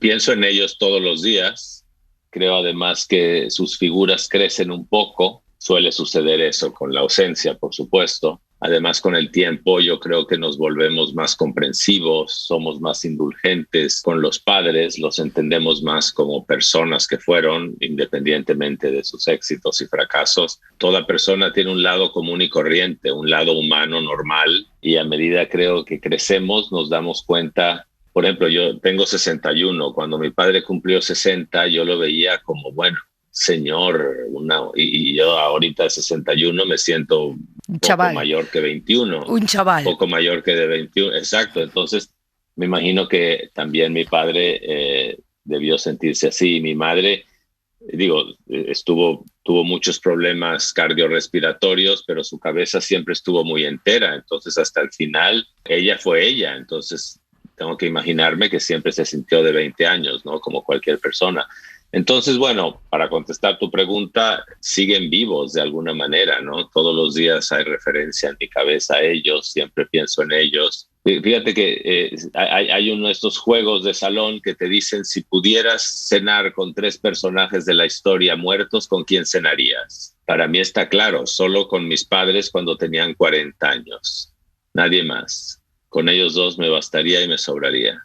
pienso en ellos todos los días. Creo además que sus figuras crecen un poco. Suele suceder eso con la ausencia, por supuesto. Además, con el tiempo yo creo que nos volvemos más comprensivos, somos más indulgentes con los padres, los entendemos más como personas que fueron, independientemente de sus éxitos y fracasos. Toda persona tiene un lado común y corriente, un lado humano normal, y a medida creo que crecemos nos damos cuenta. Por ejemplo, yo tengo 61, cuando mi padre cumplió 60 yo lo veía como, bueno, señor, y yo ahorita de 61 me siento un poco mayor que 21. Un chaval. Un poco mayor que de 21, exacto. Entonces me imagino que también mi padre debió sentirse así. Mi madre, digo, tuvo muchos problemas cardiorrespiratorios, pero su cabeza siempre estuvo muy entera. Entonces hasta el final ella fue ella. Entonces tengo que imaginarme que siempre se sintió de 20 años, ¿no? Como cualquier persona. Entonces, bueno, para contestar tu pregunta, siguen vivos de alguna manera, ¿no? Todos los días hay referencia en mi cabeza a ellos, siempre pienso en ellos. Fíjate que hay uno de estos juegos de salón que te dicen, si pudieras cenar con 3 personajes de la historia muertos, ¿con quién cenarías? Para mí está claro, solo con mis padres cuando tenían 40 años. Nadie más. Con ellos 2 me bastaría y me sobraría.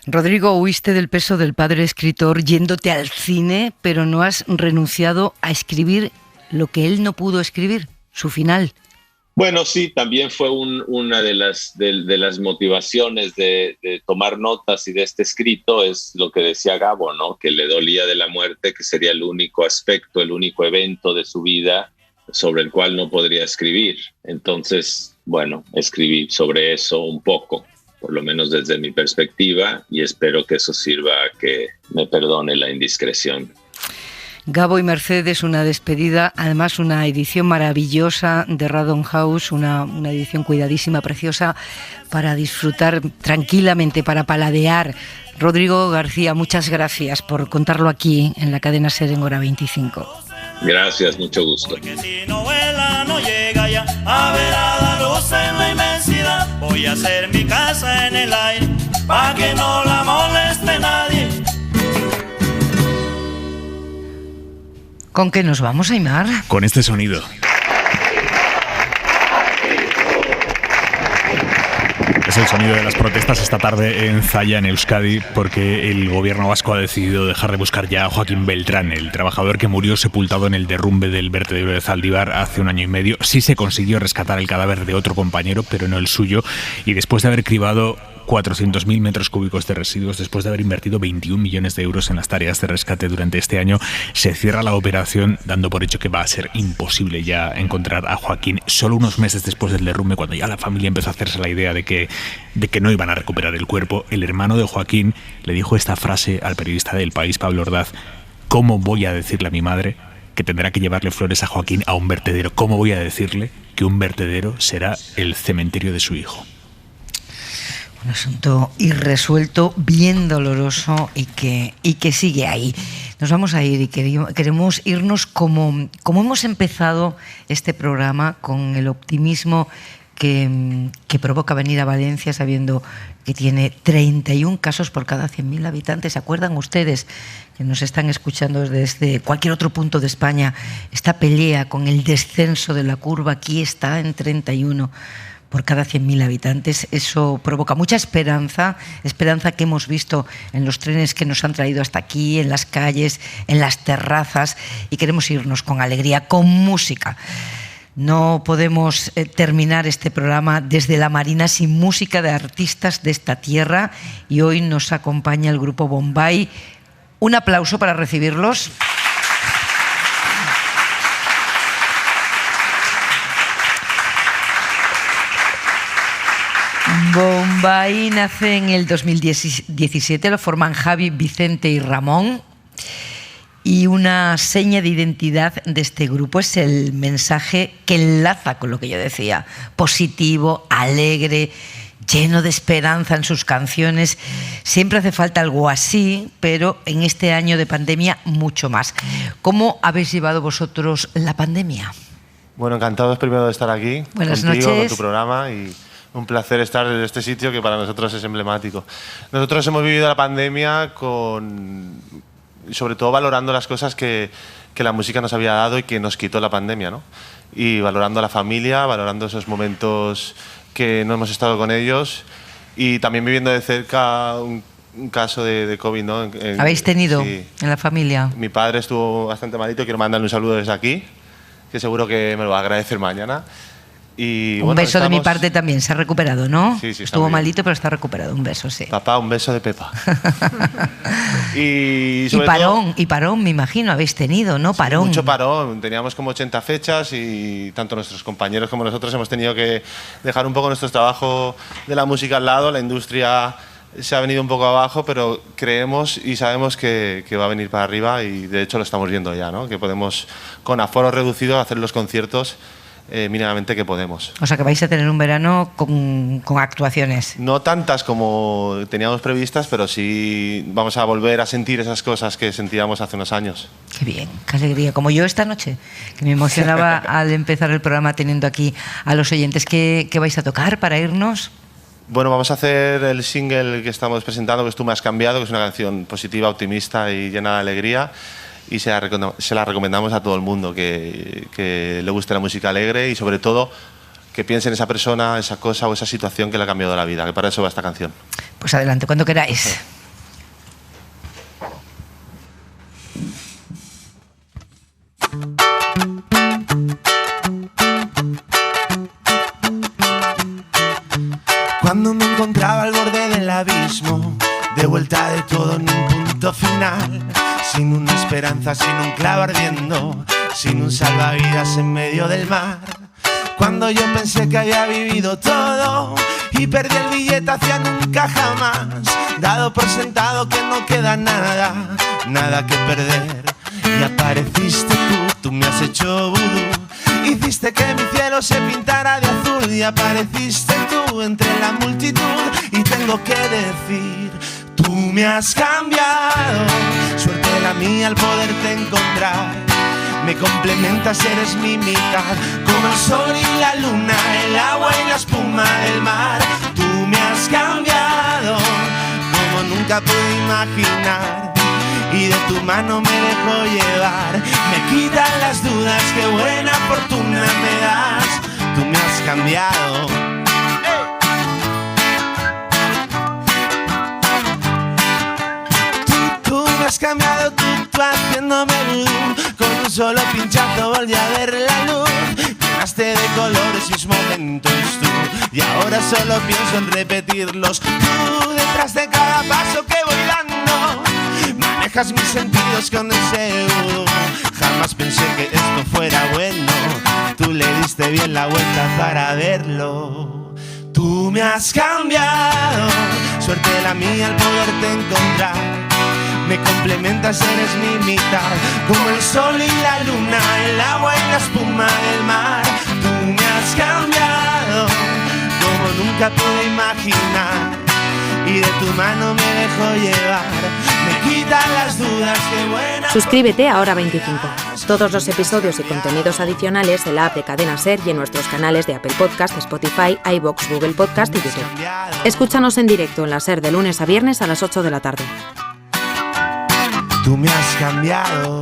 Rodrigo, huiste del peso del padre escritor yéndote al cine, pero no has renunciado a escribir lo que él no pudo escribir, su final. Bueno, sí, también fue una de las motivaciones de tomar notas y de este escrito, es lo que decía Gabo, ¿no? Que le dolía de la muerte, que sería el único aspecto, el único evento de su vida sobre el cual no podría escribir. Entonces, bueno, escribí sobre eso un poco. por lo menos desde mi perspectiva, y espero que eso sirva a que me perdone la indiscreción. Gabo y Mercedes, una despedida, además una edición maravillosa de Random House, una edición cuidadísima, preciosa, para disfrutar tranquilamente, para paladear. Rodrigo García, muchas gracias por contarlo aquí en la cadena SER en Hora 25. Gracias, mucho gusto. Porque si no vuela, no llega ya a ver a la luz en la inmensidad. Voy a hacer mi casa en el aire, pa' que no la moleste nadie. ¿Con qué nos vamos, Aimar? Con este sonido. Es el sonido de las protestas esta tarde en Zalla, en Euskadi, porque el gobierno vasco ha decidido dejar de buscar ya a Joaquín Beltrán, el trabajador que murió sepultado en el derrumbe del vertedero de Zaldívar hace 1 año y medio. Sí se consiguió rescatar el cadáver de otro compañero, pero no el suyo, y después de haber cribado 400.000 metros cúbicos de residuos, después de haber invertido 21 millones de euros en las tareas de rescate durante este año, se cierra la operación, dando por hecho que va a ser imposible ya encontrar a Joaquín. Solo unos meses después del derrumbe, cuando ya la familia empezó a hacerse la idea de que no iban a recuperar el cuerpo, el hermano de Joaquín le dijo esta frase al periodista del País, Pablo Ordaz: ¿cómo voy a decirle a mi madre que tendrá que llevarle flores a Joaquín a un vertedero? ¿Cómo voy a decirle que un vertedero será el cementerio de su hijo? Un asunto irresuelto, bien doloroso y que sigue ahí. Nos vamos a ir y queremos irnos como hemos empezado este programa, con el optimismo que provoca venir a Valencia, sabiendo que tiene 31 casos por cada 100.000 habitantes. ¿Se acuerdan ustedes, que nos están escuchando desde cualquier otro punto de España, esta pelea con el descenso de la curva? Aquí está en 31 por cada 100.000 habitantes. Eso provoca mucha esperanza que hemos visto en los trenes que nos han traído hasta aquí, en las calles, en las terrazas, y queremos irnos con alegría, con música. No podemos terminar este programa desde la Marina sin música de artistas de esta tierra, y hoy nos acompaña el grupo Bombay. Un aplauso para recibirlos. Bombay nace en el 2017, lo forman Javi, Vicente y Ramón, y una seña de identidad de este grupo es el mensaje que enlaza con lo que yo decía: positivo, alegre, lleno de esperanza en sus canciones. Siempre hace falta algo así, pero en este año de pandemia mucho más. ¿Cómo habéis llevado vosotros la pandemia? Bueno, encantados primero de estar aquí. Buenas contigo, noches. con tu programa, y un placer estar en este sitio que para nosotros es emblemático. Nosotros hemos vivido la pandemia sobre todo valorando las cosas que la música nos había dado y que nos quitó la pandemia, ¿no? Y valorando a la familia, valorando esos momentos que no hemos estado con ellos, y también viviendo de cerca un caso de COVID, ¿no? ¿Habéis tenido sí, en la familia? Mi padre estuvo bastante malito, quiero mandarle un saludo desde aquí, que seguro que me lo va a agradecer mañana. Y, un beso de mi parte también, se ha recuperado, ¿no? Sí, estuvo malito, pero está recuperado. Un beso, sí. Papá, un beso de Pepa. y parón, me imagino, habéis tenido, ¿no? Parón. Sí, mucho parón. Teníamos como 80 fechas y tanto nuestros compañeros como nosotros hemos tenido que dejar un poco nuestro trabajo de la música al lado. La industria se ha venido un poco abajo, pero creemos y sabemos que va a venir para arriba, y de hecho lo estamos viendo ya, ¿no? Que podemos, con aforo reducido, hacer los conciertos mínimamente que podemos. O sea que vais a tener un verano con actuaciones. No tantas como teníamos previstas, pero sí vamos a volver a sentir esas cosas que sentíamos hace unos años. Qué bien, qué alegría. Como yo esta noche, que me emocionaba al empezar el programa teniendo aquí a los oyentes. ¿Qué vais a tocar para irnos? Bueno, vamos a hacer el single que estamos presentando, que es Tú me has cambiado, que es una canción positiva, optimista y llena de alegría. Y se la recomendamos a todo el mundo que le guste la música alegre, y sobre todo que piense en esa persona, esa cosa o esa situación que le ha cambiado la vida, que para eso va esta canción. Pues adelante, cuando queráis. Cuando me encontraba al borde del abismo, de vuelta de todo en un punto final, sin una esperanza, sin un clavo ardiendo, sin un salvavidas en medio del mar. Cuando yo pensé que había vivido todo y perdí el billete hacia nunca jamás, dado por sentado que no queda nada, nada que perder. Y apareciste tú me has hecho vudú, hiciste que mi cielo se pintara de azul. Y apareciste tú entre la multitud y tengo que decir, tú me has cambiado, suerte la mía al poderte encontrar. Me complementas, eres mi mitad, como el sol y la luna, el agua y la espuma del mar. Tú me has cambiado, como nunca pude imaginar, y de tu mano me dejo llevar. Me quitan las dudas, qué buena fortuna me das. Tú me has cambiado. Tú me has cambiado, tú haciéndome vudú. Con un solo pinchazo volví a ver la luz. Llenaste de colores mis momentos tú, y ahora solo pienso en repetirlos. Tú detrás de cada paso que voy dando, manejas mis sentidos con ese vudú. Jamás pensé que esto fuera bueno, tú le diste bien la vuelta para verlo. Tú me has cambiado, suerte la mía al poderte encontrar. Me complementas, eres mi mitad, como el sol y la luna, el agua y la espuma del mar. Tú me has cambiado, como nunca pude imaginar, y de tu mano me dejo llevar. Me quitan las dudas, qué buena. Suscríbete a Hora 25. Todos los episodios y contenidos adicionales en la app de Cadena SER y en nuestros canales de Apple Podcast, Spotify, iVoox, Google Podcast y YouTube. Escúchanos en directo en la SER de lunes a viernes a las 8 de la tarde. Tú me has cambiado.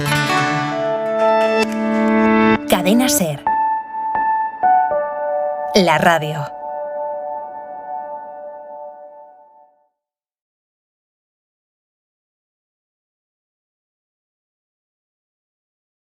Cadena SER. La radio.